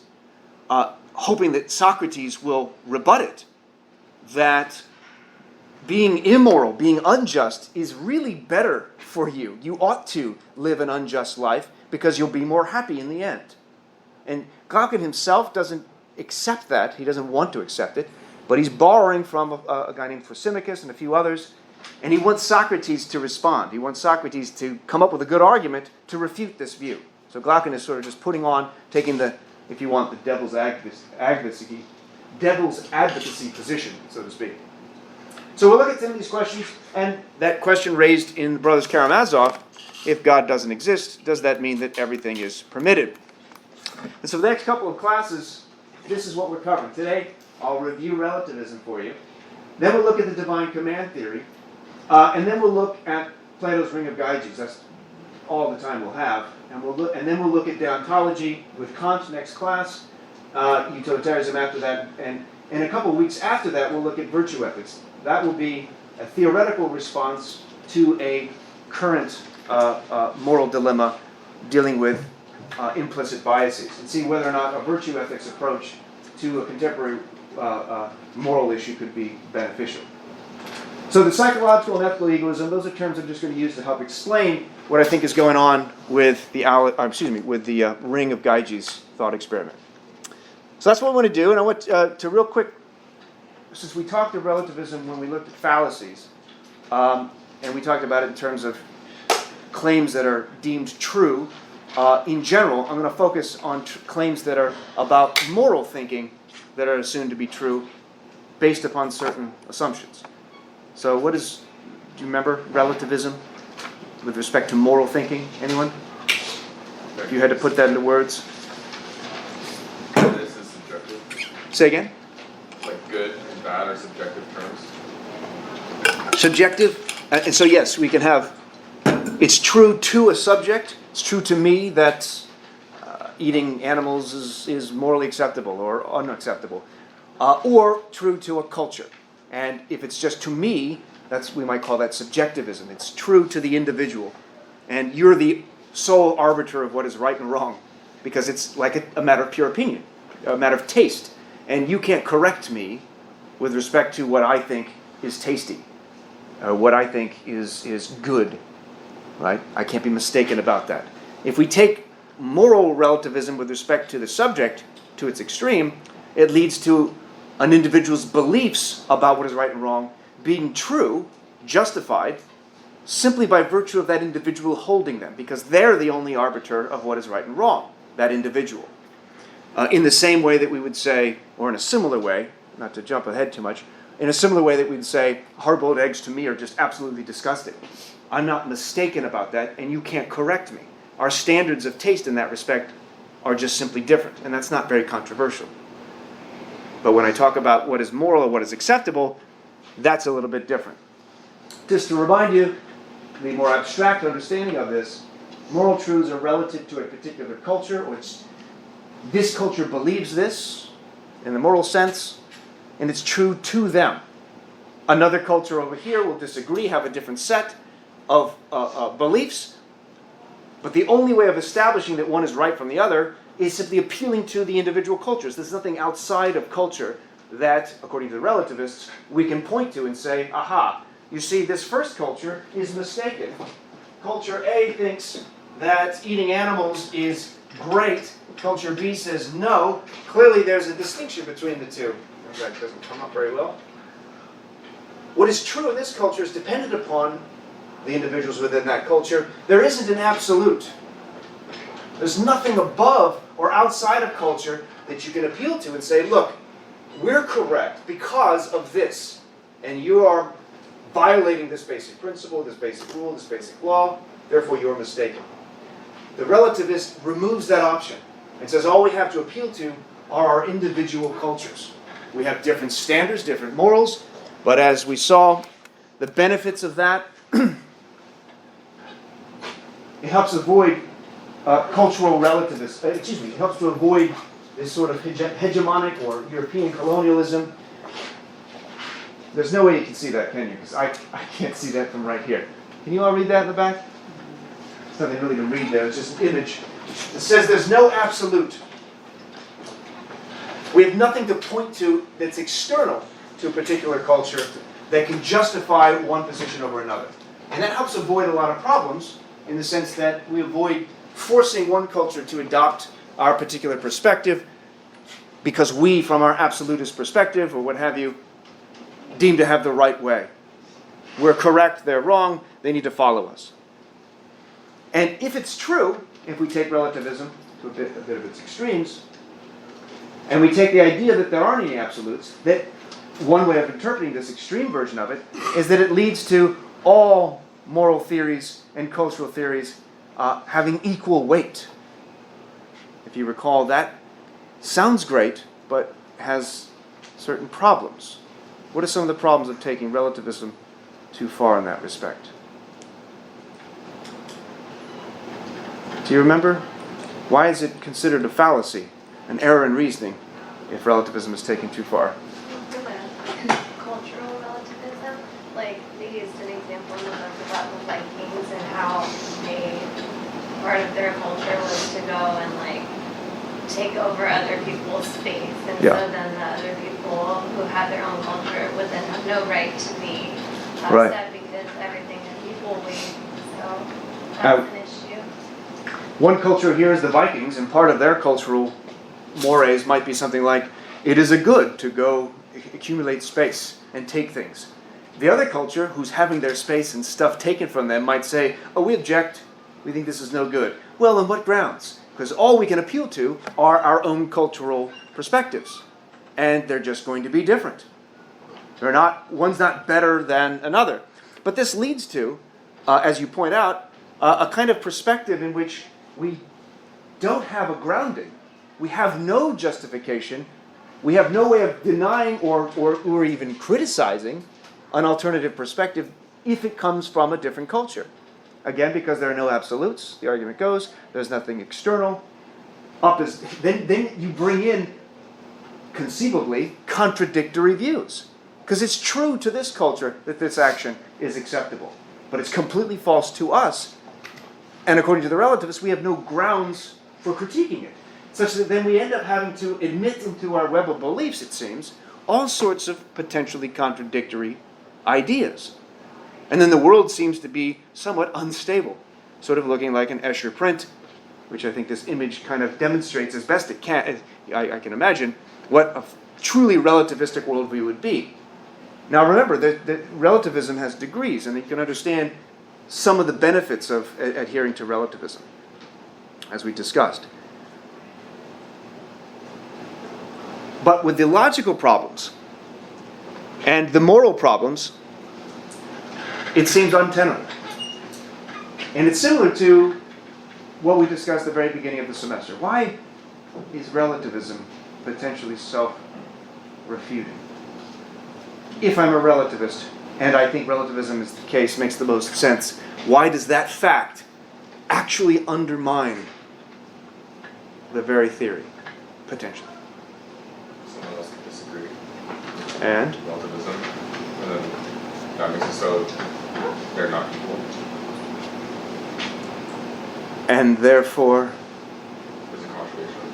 hoping that Socrates will rebut it, that being immoral, being unjust, is really better for you. You ought to live an unjust life because you'll be more happy in the end. And Glaucon himself doesn't accept that. He doesn't want to accept it. But he's borrowing from a guy named Thrasymachus and a few others. And he wants Socrates to respond. He wants Socrates to come up with a good argument to refute this view. So Glaucon is sort of just taking the, if you want, the devil's advocacy position, so to speak. So we'll look at some of these questions, and that question raised in the Brothers Karamazov, if God doesn't exist, does that mean that everything is permitted? And so the next couple of classes, this is what we're covering. Today, I'll review relativism for you. Then we'll look at the divine command theory. And then we'll look at Plato's Ring of Gyges. That's all the time we'll have. And then we'll look at deontology with Kant next class, utilitarianism after that, and in a couple of weeks after that, we'll look at virtue ethics. That will be a theoretical response to a current moral dilemma dealing with implicit biases, and see whether or not a virtue ethics approach to a contemporary moral issue could be beneficial. So the psychological and ethical egoism, those are terms I'm just going to use to help explain what I think is going on with the Ring of Gyges thought experiment. So that's what I want to do, and I want to real quick, since we talked of relativism when we looked at fallacies, and we talked about it in terms of claims that are deemed true, in general, I'm going to focus on claims that are about moral thinking that are assumed to be true based upon certain assumptions. So do you remember relativism with respect to moral thinking? Anyone? If you had to put that into words. This is subjective. Say again? Like good and bad are subjective terms. Subjective? And so yes, we can have, it's true to a subject, it's true to me that eating animals is morally acceptable or unacceptable, or true to a culture. And if it's just to me, we might call that subjectivism. It's true to the individual. And you're the sole arbiter of what is right and wrong, because it's like a matter of pure opinion, a matter of taste. And you can't correct me with respect to what I think is tasty, what I think is good, right? I can't be mistaken about that. If we take moral relativism with respect to the subject to its extreme, it leads to an individual's beliefs about what is right and wrong being true, justified, simply by virtue of that individual holding them, because they're the only arbiter of what is right and wrong, that individual. In the same way that we would say, or in a similar way, not to jump ahead too much, in a similar way that we'd say, hard-boiled eggs to me are just absolutely disgusting. I'm not mistaken about that, and you can't correct me. Our standards of taste in that respect are just simply different, and that's not very controversial. But when I talk about what is moral or what is acceptable, that's a little bit different. Just to remind you, the more abstract understanding of this, moral truths are relative to a particular culture, which this culture believes this in the moral sense, and it's true to them. Another culture over here will disagree, have a different set of beliefs, but the only way of establishing that one is right from the other is simply appealing to the individual cultures. There's nothing outside of culture that, according to the relativists, we can point to and say, aha, you see, this first culture is mistaken. Culture A thinks that eating animals is great. Culture B says no. Clearly there's a distinction between the two. That doesn't come up very well. What is true in this culture is dependent upon the individuals within that culture. There isn't an absolute. There's nothing above or outside of culture that you can appeal to and say, look, we're correct because of this, and you are violating this basic principle, this basic rule, this basic law, therefore you're mistaken. The relativist removes that option and says all we have to appeal to are our individual cultures. We have different standards, different morals, but as we saw, the benefits of that, it helps avoid cultural relativism. It helps to avoid this sort of hegemonic or European colonialism. There's no way you can see that, can you? Because I can't see that from right here. Can you all read that in the back? There's nothing really to read there. It's just an image. It says there's no absolute. We have nothing to point to that's external to a particular culture that can justify one position over another. And that helps avoid a lot of problems in the sense that we avoid forcing one culture to adopt our particular perspective because we, from our absolutist perspective or what have you, deem to have the right way. We're correct, they're wrong, they need to follow us. And if it's true, if we take relativism to a bit of its extremes, and we take the idea that there aren't any absolutes, that one way of interpreting this extreme version of it is that it leads to all moral theories and cultural theories having equal weight. If you recall, that sounds great, but has certain problems. What are some of the problems of taking relativism too far in that respect? Do you remember? Why is it considered a fallacy, an error in reasoning, if relativism is taken too far? Cultural relativism, like they used an example in the book about the Vikings and how part of their culture was to go and like take over other people's space, and so then the other people who had their own culture would then have no right to be upset because everything is equal weight. So that's an issue. One culture here is the Vikings, and part of their cultural mores might be something like, it is a good to go accumulate space and take things. The other culture, who's having their space and stuff taken from them, might say, oh, we object, we think this is no good. Well, on what grounds? Because all we can appeal to are our own cultural perspectives. And they're just going to be different. One's not better than another. But this leads to, as you point out, a kind of perspective in which we don't have a grounding. We have no justification. We have no way of denying or even criticizing an alternative perspective if it comes from a different culture. Again, because there are no absolutes, the argument goes, there's nothing external. Then you bring in, conceivably, contradictory views. Because it's true to this culture that this action is acceptable. But it's completely false to us. And according to the relativists, we have no grounds for critiquing it. Such that then we end up having to admit into our web of beliefs, it seems, all sorts of potentially contradictory ideas. And then the world seems to be somewhat unstable, sort of looking like an Escher print, which I think this image kind of demonstrates as best it can, I can imagine, what a truly relativistic worldview would be. Now remember that relativism has degrees, and you can understand some of the benefits of adhering to relativism, as we discussed. But with the logical problems and the moral problems, it seems untenable. And it's similar to what we discussed at the very beginning of the semester. Why is relativism potentially self-refuting? If I'm a relativist, and I think relativism is the case, makes the most sense, why does that fact actually undermine the very theory, potentially? Someone else could disagree. And? Relativism. And then that makes it so they're not equal. And therefore, There's a contradiction.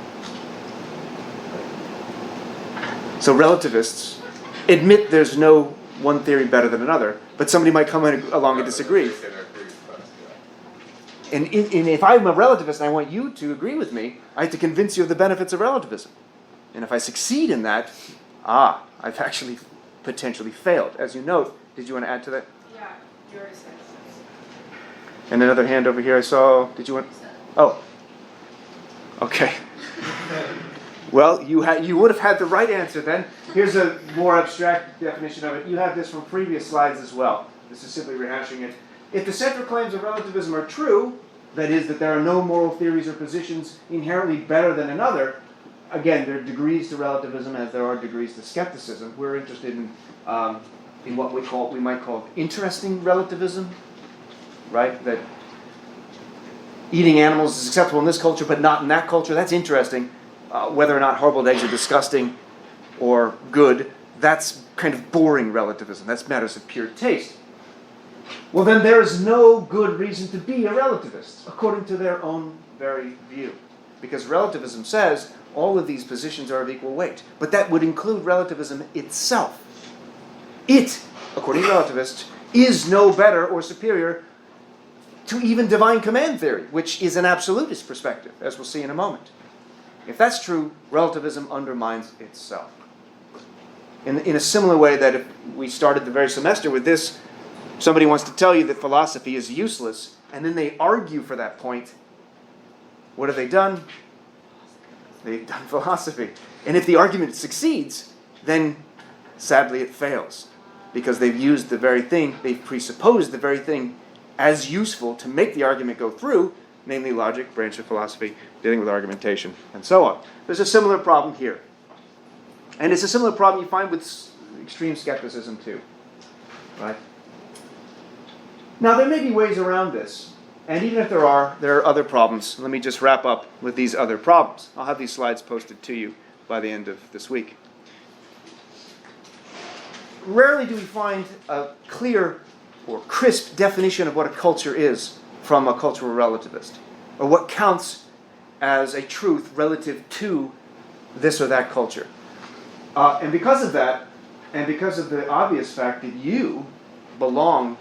so relativists admit there's no one theory better than another, but somebody might come along and disagree. And if I'm a relativist and I want you to agree with me, I have to convince you of the benefits of relativism. And if I succeed in that, I've actually potentially failed. As you note, did you want to add to that? Yeah, you already said. And another hand over here I saw. Did you want? Oh. Okay. Well, you would have had the right answer then. Here's a more abstract definition of it. You have this from previous slides as well. This is simply rehashing it. If the central claims of relativism are true, that is, that there are no moral theories or positions inherently better than another, again, there are degrees to relativism as there are degrees to skepticism. We're interested in what we might call interesting relativism, right? That eating animals is acceptable in this culture, but not in that culture. That's interesting. Whether or not hard-boiled eggs are disgusting or good, that's kind of boring relativism. That's matters of pure taste. Well, then there is no good reason to be a relativist, according to their own very view. Because relativism says all of these positions are of equal weight. But that would include relativism itself. It, according to relativists, is no better or superior to even divine command theory, which is an absolutist perspective, as we'll see in a moment. If that's true, relativism undermines itself. In a similar way that if we started the very semester with this, somebody wants to tell you that philosophy is useless, and then they argue for that point, what have they done? They've done philosophy. And if the argument succeeds, then sadly it fails. Because they've used the very thing, they've presupposed the very thing as useful to make the argument go through, namely logic, branch of philosophy, dealing with argumentation, and so on. There's a similar problem here. And it's a similar problem you find with extreme skepticism too. Right? Now there may be ways around this, and even if there are other problems. Let me just wrap up with these other problems. I'll have these slides posted to you by the end of this week. Rarely do we find a clear or crisp definition of what a culture is from a cultural relativist, or what counts as a truth relative to this or that culture. And because of that, and because of the obvious fact that you belong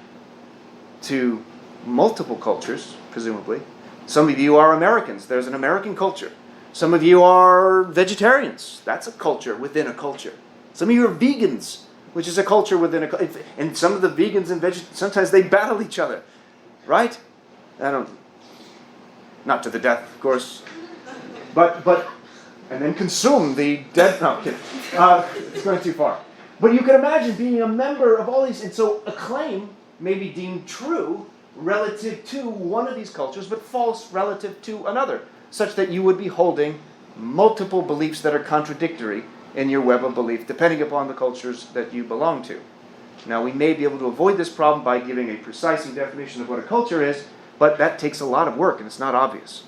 to multiple cultures, presumably. Some of you are Americans. There's an American culture. Some of you are vegetarians. That's a culture within a culture. Some of you are vegans, which is a culture within a culture. And some of the vegans and vegetarians, sometimes they battle each other. Right? Not to the death, of course. But and then consume the dead. No, I'm kidding. It's going too far. But you can imagine being a member of all these, and so a claim may be deemed true relative to one of these cultures, but false relative to another, such that you would be holding multiple beliefs that are contradictory in your web of belief, depending upon the cultures that you belong to. Now, we may be able to avoid this problem by giving a precise definition of what a culture is, but that takes a lot of work, and it's not obvious.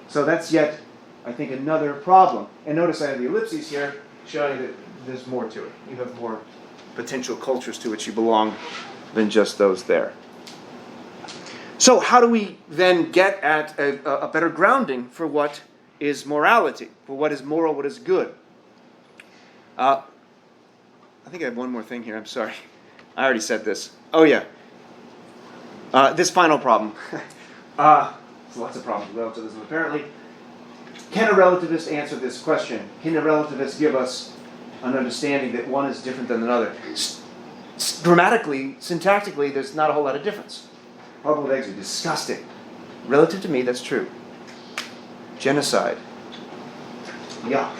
So that's yet, I think, another problem. And notice I have the ellipses here, showing that there's more to it. You have more potential cultures to which you belong than just those there. So how do we then get at a better grounding for what is morality, for what is moral, what is good? I think I have one more thing here. I'm sorry. I already said this. Oh, yeah. This final problem. There's lots of problems with relativism, apparently. Can a relativist answer this question? Can a relativist give us an understanding that one is different than another? Grammatically, syntactically, there's not a whole lot of difference. Hard-boiled eggs are disgusting. Relative to me, that's true. Genocide. Yuck.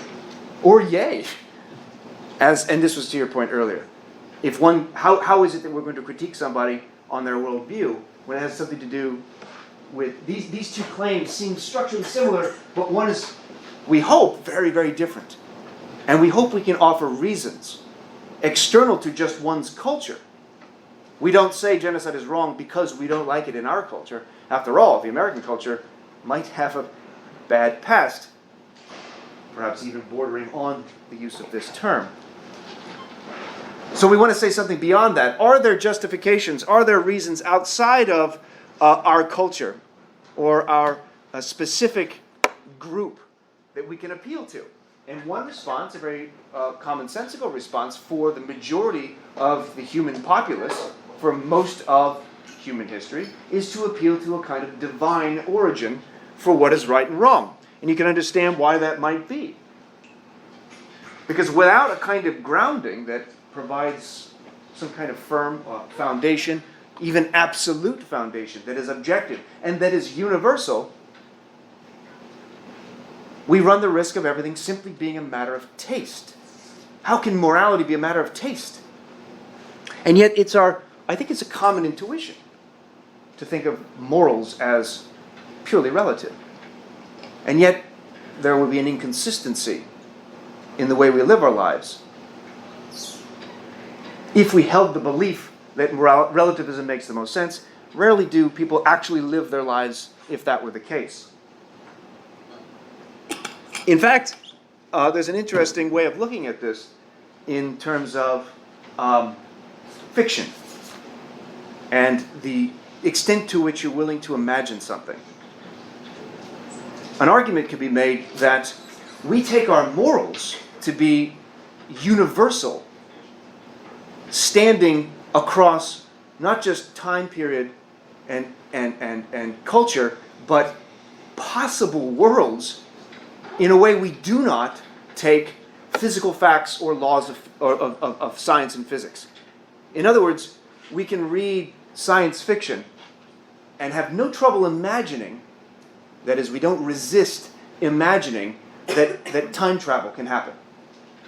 Or yay. And this was to your point earlier. If one, how is it that we're going to critique somebody on their worldview when it has something to do with these two claims seem structurally similar, but one is, we hope, very, very different. And we hope we can offer reasons external to just one's culture. We don't say genocide is wrong because we don't like it in our culture. After all, the American culture might have a bad past, perhaps even bordering on the use of this term. So we want to say something beyond that. Are there justifications? Are there reasons outside of our culture or our specific group that we can appeal to? And one response, a very commonsensical response for the majority of the human populace, for most of human history, is to appeal to a kind of divine origin for what is right and wrong. And you can understand why that might be. Because without a kind of grounding that provides some kind of firm foundation, even absolute foundation that is objective and that is universal, we run the risk of everything simply being a matter of taste. How can morality be a matter of taste? And yet I think it's a common intuition to think of morals as purely relative. And yet there would be an inconsistency in the way we live our lives if we held the belief that relativism makes the most sense. Rarely do people actually live their lives if that were the case. In fact, there's an interesting way of looking at this in terms of fiction and the extent to which you're willing to imagine something. An argument could be made that we take our morals to be universal, standing across not just time period and culture, but possible worlds, in a way we do not take physical facts or laws of science and physics. In other words, we can read science fiction and have no trouble imagining, that is, we don't resist imagining that time travel can happen.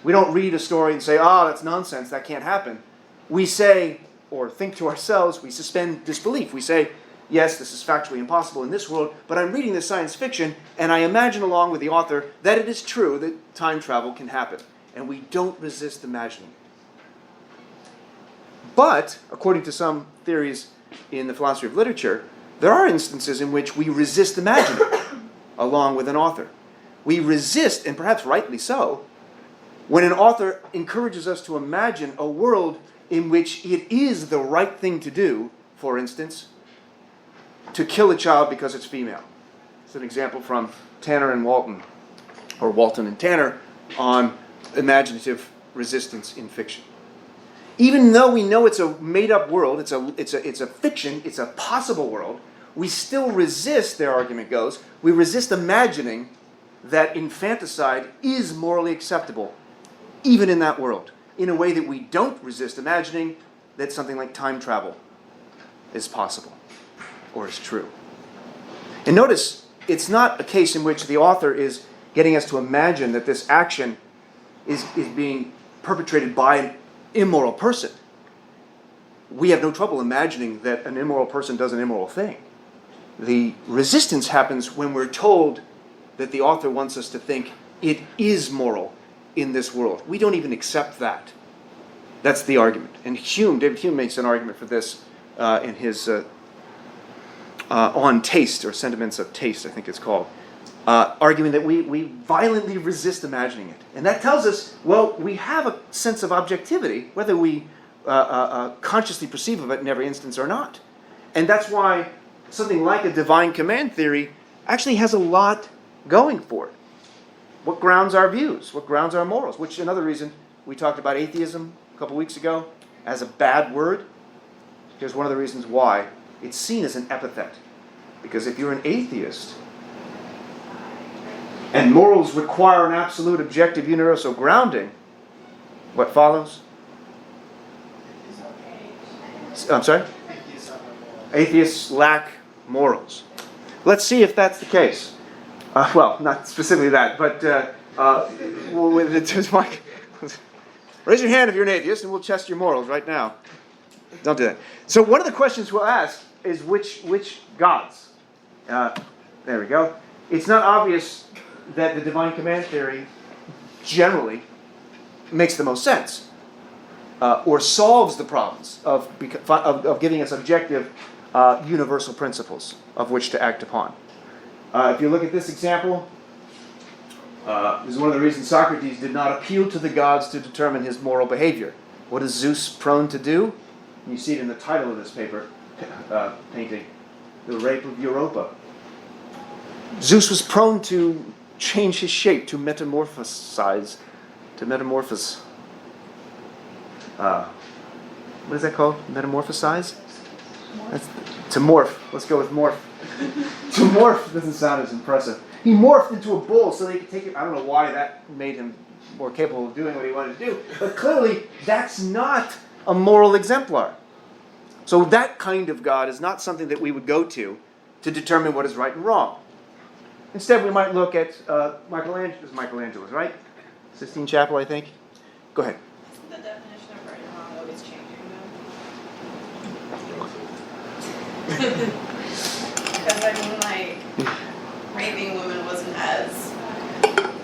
We don't read a story and say, that's nonsense, that can't happen. We say, or think to ourselves, we suspend disbelief. We say, yes, this is factually impossible in this world, but I'm reading this science fiction, and I imagine along with the author that it is true that time travel can happen. And we don't resist imagining. But, according to some theories in the philosophy of literature, there are instances in which we resist imagining along with an author. We resist, and perhaps rightly so, when an author encourages us to imagine a world in which it is the right thing to do, for instance, to kill a child because it's female. It's an example from Tanner and Walton, or Walton and Tanner, on imaginative resistance in fiction. Even though we know it's a made-up world, it's a fiction, it's a possible world, we still resist, their argument goes, we resist imagining that infanticide is morally acceptable, even in that world, in a way that we don't resist imagining that something like time travel is possible or is true. And notice, it's not a case in which the author is getting us to imagine that this action is being perpetrated by an immoral person. We have no trouble imagining that an immoral person does an immoral thing. The resistance happens when we're told that the author wants us to think it is moral in this world. We don't even accept that. That's the argument. And David Hume makes an argument for this in his On Taste, or Sentiments of Taste, I think it's called, arguing that we violently resist imagining it. And that tells us, well, we have a sense of objectivity, whether we consciously perceive of it in every instance or not. And that's why something like a divine command theory actually has a lot going for it. What grounds our views? What grounds our morals? Which, another reason, we talked about atheism a couple weeks ago as a bad word. Here's one of the reasons why. It's seen as an epithet. Because if you're an atheist, and morals require an absolute, objective, universal grounding, what follows? I'm sorry? Atheists lack morals. Let's see if that's the case. Well, not specifically that, but raise your hand if you're an atheist, and we'll test your morals right now. Don't do that. So one of the questions we'll ask is which gods? There we go. It's not obvious that the divine command theory generally makes the most sense, or solves the problems of giving us objective, universal principles of which to act upon. If you look at this example, this is one of the reasons Socrates did not appeal to the gods to determine his moral behavior. What is Zeus prone to do? You see it in the title of this paper, painting, The Rape of Europa. Zeus was prone to change his shape, to metamorphose. What is that called? Metamorphosize? To morph. Let's go with morph. To morph doesn't sound as impressive. He morphed into a bull so they could take it. I don't know why that made him more capable of doing what he wanted to do, but clearly that's not a moral exemplar. So that kind of God is not something that we would go to determine what is right and wrong. Instead, we might look at Michelangelo's, right? Sistine Chapel, I think. Go ahead. Isn't the definition of right and wrong always changing though? Because I mean, like, raping women wasn't as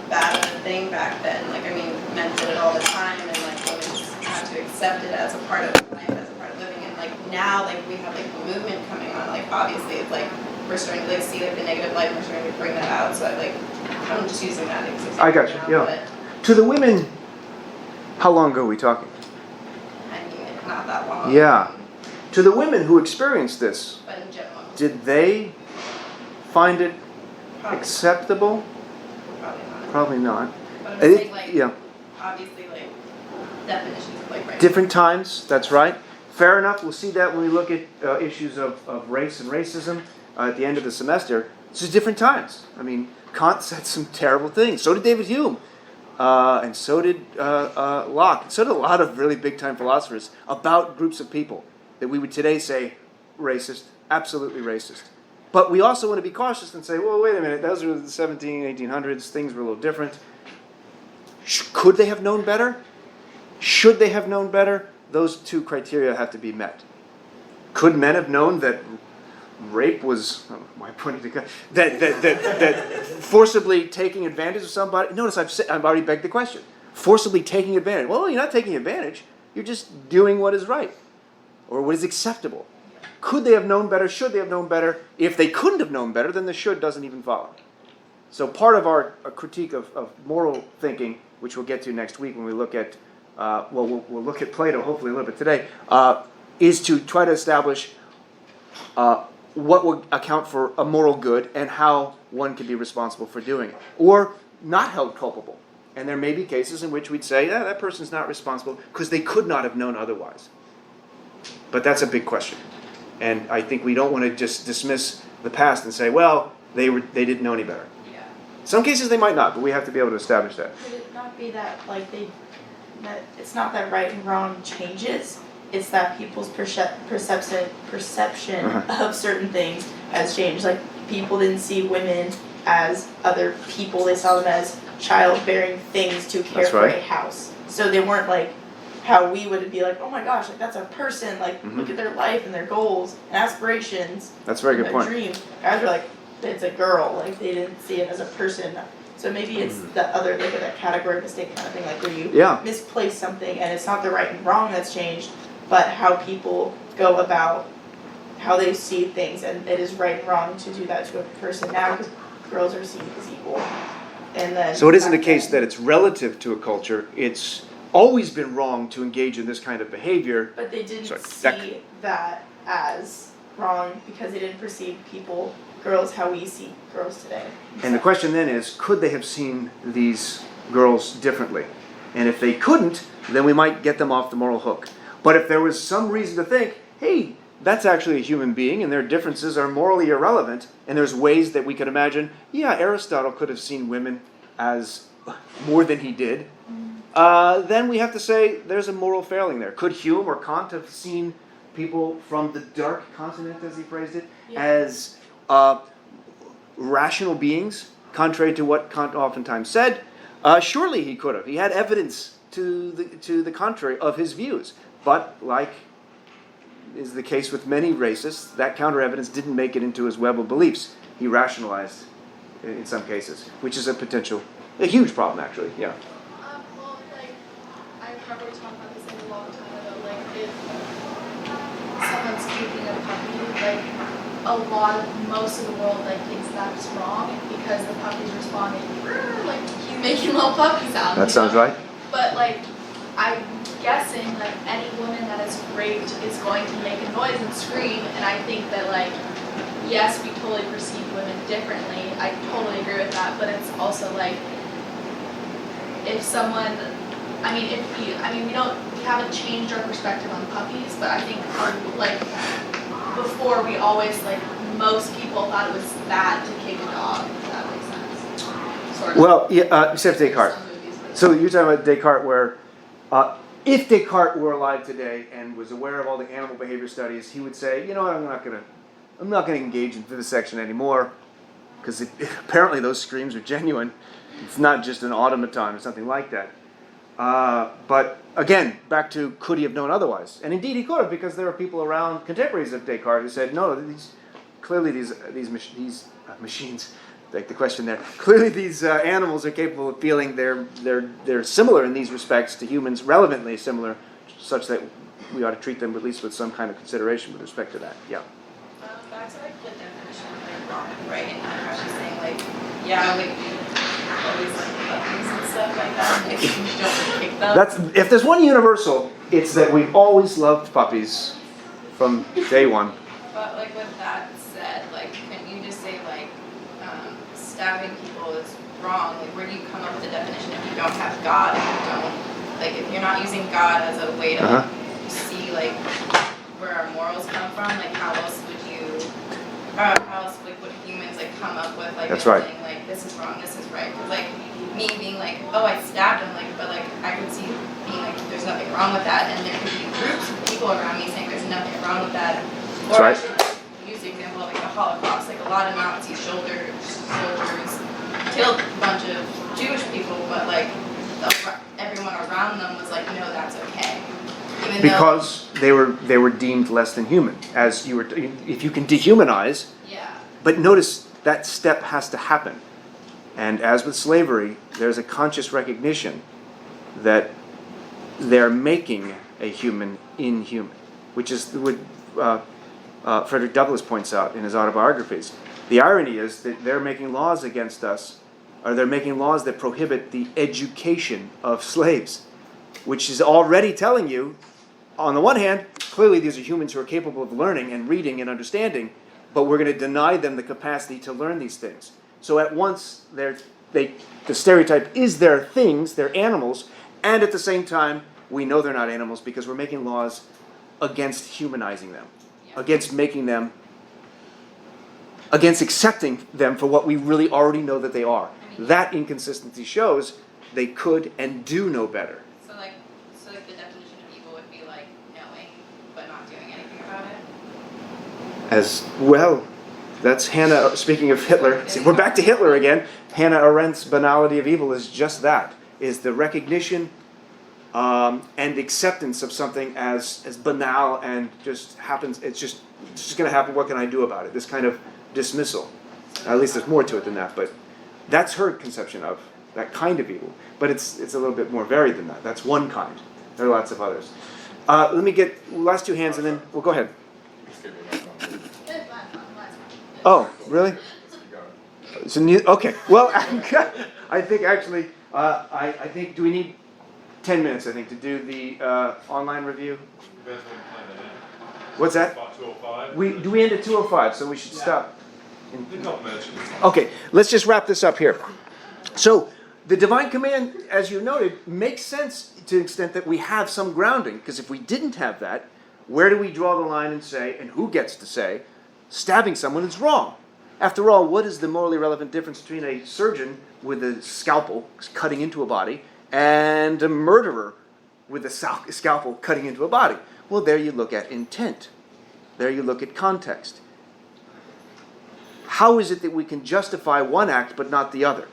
bad of a thing back then. Like, I mean, men did it all the time, and like women just had to accept it as a part of life, as a part of living. And like now, like we have like a movement coming on. Like obviously, it's like we're starting to like see like the negative light. We're starting to bring that out. So I'm just using that example. I got you. Yeah. To the women, how long ago are we talking? I mean, not that long. Yeah. To the women who experienced this, But in general, did they find it probably, acceptable? probably not. Probably not. But I'm saying like, Yeah. obviously like definitions of like right. Different times, that's right. Fair enough, we'll see that when we look at issues of race and racism at the end of the semester. It's just different times. I mean, Kant said some terrible things. So did David Hume. And so did Locke. So did a lot of really big-time philosophers about groups of people that we would today say racist, absolutely racist. But we also want to be cautious and say, well, wait a minute, those were the 1800s, things were a little different. Could they have known better? Should they have known better? Those two criteria have to be met. Could men have known that rape was, my point to that forcibly taking advantage of somebody? Notice I've already begged the question. Forcibly taking advantage. Well, you're not taking advantage. You're just doing what is right or what is acceptable. Could they have known better? Should they have known better? If they couldn't have known better, then the should doesn't even follow. So part of our critique of moral thinking, which we'll get to next week when we look at, we'll look at Plato hopefully a little bit today, is to try to establish what would account for a moral good and how one can be responsible for doing it. Or not held culpable. And there may be cases in which we'd say, that person's not responsible because they could not have known otherwise. But that's a big question. And I think we don't want to just dismiss the past and say, well, they didn't know any better. Yeah. Some cases they might not, but we have to be able to establish that. Could it not be that that it's not that right and wrong changes? It's that people's perception of certain things has changed. Like people didn't see women as other people; they saw them as childbearing things to care for a house. So they weren't like how we would be like, oh my gosh, like that's a person. Like look at their life and their goals and aspirations. That's a very good point. Dream. Guys were like, it's a girl. Like they didn't see it as a person. So maybe it's the other, like that category mistake kind of thing, like where you misplace something and it's not the right and wrong that's changed, but how people go about how they see things, and it is right and wrong to do that to a person now because girls are seen as equal. And then so it isn't a case that it's relative to a culture. It's always been wrong to engage in this kind of behavior. But they didn't see that as wrong because they didn't perceive girls how we see girls today. And the question then is, could they have seen these girls differently? And if they couldn't, then we might get them off the moral hook. But if there was some reason to think, hey, that's actually a human being, and their differences are morally irrelevant, and there's ways that we could imagine, yeah, Aristotle could have seen women as more than he did, then we have to say there's a moral failing there. Could Hume or Kant have seen people from the dark continent, as he phrased it, as rational beings, contrary to what Kant oftentimes said? Surely he could have. He had evidence to the contrary of his views. But, like is the case with many racists, that counter-evidence didn't make it into his web of beliefs. He rationalized in some cases, which is a huge problem, actually, yeah. Well, like, I remember we talked about this like a long time ago, like, if someone's keeping a puppy, like, most of the world, like, thinks that's wrong because the puppy's responding, like, he's making little puppy sounds. That sounds right. But, like, I'm guessing, like, any woman that is raped is going to make a noise and scream, and I think that, like, yes, we totally perceive women differently. I totally agree with that, but it's also, like, if someone, we haven't changed our perspective on puppies, but I think, like, before we always, like, most people thought it was bad to kick a dog, if that makes sense. Sort of. Well, yeah, except Descartes. Some movies, but So you're talking about Descartes, where if Descartes were alive today and was aware of all the animal behavior studies, he would say, you know what, I'm not going to engage in vivisection anymore, because apparently those screams are genuine. It's not just an automaton or something like that. But again, back to could he have known otherwise? And indeed he could have, because there are people around, contemporaries of Descartes, who said, no, these machines, like the question there, clearly these animals are capable of feeling. They're similar in these respects to humans, relevantly similar, such that we ought to treat them at least with some kind of consideration with respect to that. Yeah. Back to like the definition of like wrong, right? And how she's saying like, yeah, like always like puppies and stuff like that. Like you don't kick them. That's if there's one universal, it's that we've always loved puppies from day one. But like with that said, like can you just say like stabbing people is wrong? Like where do you come up with the definition if you don't have God? If you don't like if you're not using God as a way to like, see like where our morals come from, like how else would would humans like come up with like That's a right. thing like this is wrong, this is right? Because like me being like, oh I stabbed him, like but like I could see being like there's nothing wrong with that, and there could be groups of people around me saying there's nothing wrong with that. Or That's right. I should use the example of like the Holocaust, like a lot of Nazi soldiers killed a bunch of Jewish people, but like everyone around them was like, no, that's okay. Even Because they were deemed less than human, as you were. If you can dehumanize, yeah. but notice that step has to happen, and as with slavery, there's a conscious recognition that they're making a human inhuman, which is what Frederick Douglass points out in his autobiographies. The irony is that they're making laws against us, or they're making laws that prohibit the education of slaves, which is already telling you, on the one hand, clearly these are humans who are capable of learning and reading and understanding, but we're going to deny them the capacity to learn these things. So at once, the stereotype is they're things, they're animals, and at the same time, we know they're not animals because we're making laws against humanizing them, against making them, against accepting them for what we really already know that they are. That inconsistency shows they could and do know better. So like the definition of evil would be like knowing but not doing anything about it. As well, that's Hannah, speaking of Hitler, see, we're back to Hitler again. Hannah Arendt's banality of evil is just that, is the recognition and acceptance of something as banal and just happens, it's just going to happen, what can I do about it? This kind of dismissal. At least there's more to it than that, but that's her conception of that kind of evil. But it's a little bit more varied than that. That's one kind. There are lots of others. Let me get last two hands and then we'll go ahead. Oh, really? So okay. Well, I think actually, I think, do we need 10 minutes, I think, to do the online review? What's that? About 2:05. We end at 2:05, so we should stop. In a couple minutes. Okay, let's just wrap this up here. So, the divine command, as you noted, makes sense to the extent that we have some grounding, because if we didn't have that, where do we draw the line and say, and who gets to say, stabbing someone is wrong? After all, what is the morally relevant difference between a surgeon with a scalpel cutting into a body and a murderer with a scalpel cutting into a body? Well, there you look at intent. There you look at context. How is it that we can justify one act but not the other?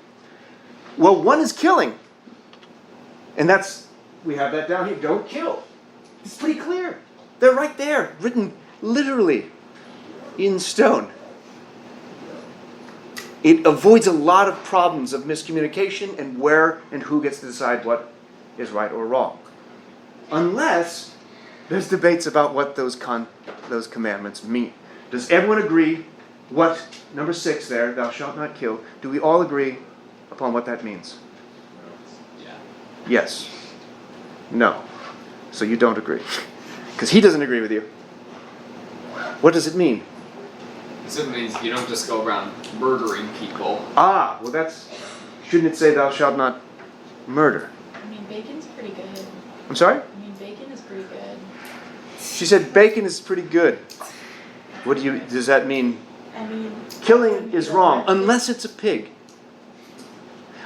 Well, one is killing. And we have that down here. Don't kill. It's pretty clear. They're right there, written literally in stone. It avoids a lot of problems of miscommunication and where and who gets to decide what is right or wrong. Unless there's debates about what those commandments mean. Does everyone agree what, number 6 there, thou shalt not kill, do we all agree upon what that means? Yeah. Yes. No. So you don't agree. Because he doesn't agree with you. What does it mean? It simply means you don't just go around murdering people. Ah, well shouldn't it say thou shalt not murder? I mean, bacon's pretty good. I'm sorry? I mean, bacon is pretty good. She said bacon is pretty good. Does that mean? I mean, Killing is wrong, unless it's a pig.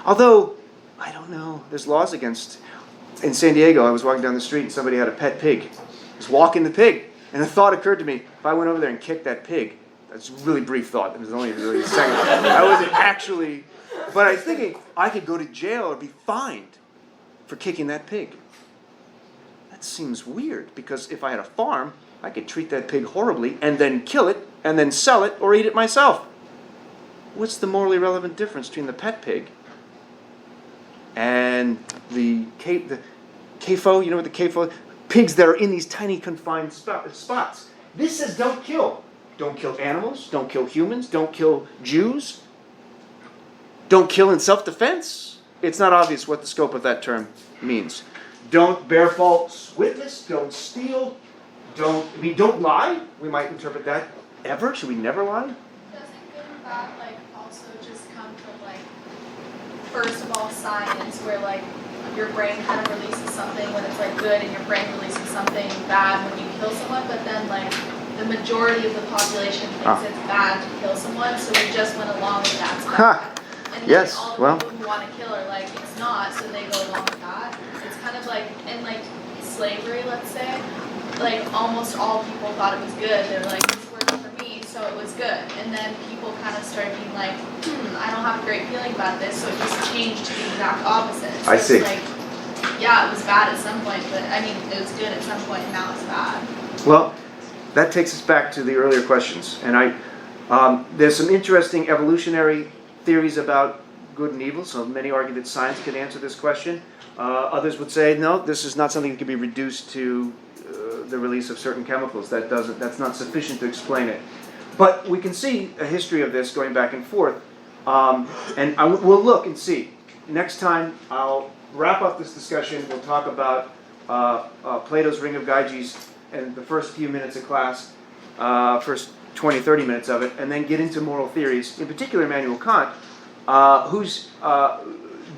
Although, I don't know, there's laws against. In San Diego, I was walking down the street and somebody had a pet pig. I was walking the pig, and a thought occurred to me, if I went over there and kicked that pig, that's a really brief thought, it was only really a second. I wasn't actually, but I was thinking, I could go to jail or be fined for kicking that pig. That seems weird, because if I had a farm, I could treat that pig horribly and then kill it and then sell it or eat it myself. What's the morally relevant difference between the pet pig and the CAFO, you know what the CAFO, pigs that are in these tiny confined spots? This says don't kill. Don't kill animals, don't kill humans, don't kill Jews. Don't kill in self-defense. It's not obvious what the scope of that term means. Don't bear false witness, don't steal, don't lie. We might interpret that. Ever? Should we never lie? Doesn't good and bad also just come from first of all science, where your brain kind of releases something when it's good, and your brain releases something bad when you kill someone, but then the majority of the population thinks it's bad to kill someone, so we just went along with that. And then Yes, all the well. people who want to kill are it's not, so they go along with that. It's kind of in slavery, let's say, almost all people thought it was good. They were this worked for me, so it was good. And then people kind of started being I don't have a great feeling about this, so it just changed to the exact opposite. So I see. Yeah, it was bad at some point, but it was good at some point, and now it's bad. Well, that takes us back to the earlier questions. And there's some interesting evolutionary theories about good and evil. So many argue that science can answer this question. Others would say, no, this is not something that can be reduced to the release of certain chemicals. That's not sufficient to explain it. But we can see a history of this going back and forth. And we'll look and see. Next time, I'll wrap up this discussion. We'll talk about Plato's Ring of Gyges in the first few minutes of class, first 20, 30 minutes of it, and then get into moral theories, in particular Immanuel Kant, whose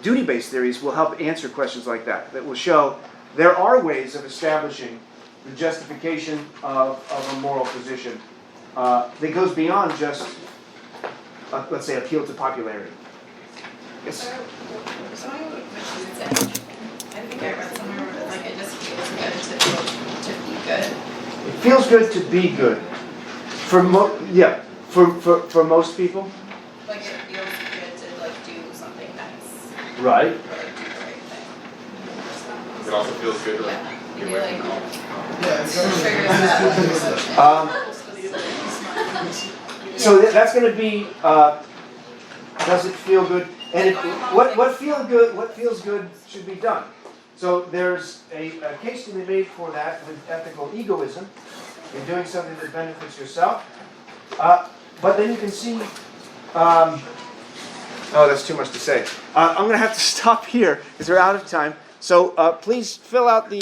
duty-based theories will help answer questions like that will show there are ways of establishing the justification of a moral position that goes beyond just, let's say, appeal to popularity. Yes? I think I read somewhere where it just feels good to be good. It feels good to be good. For most people. It feels good to do something nice. Right. Do the right thing. It also feels good to Yeah. get You away from Yeah, it's gonna trigger be that. So that's going to be. Does it feel good? And what feels good should be done. So there's a case to be made for that with ethical egoism. You're doing something that benefits yourself. But then you can see. Oh, that's too much to say. I'm going to have to stop here because we're out of time. So please fill out the.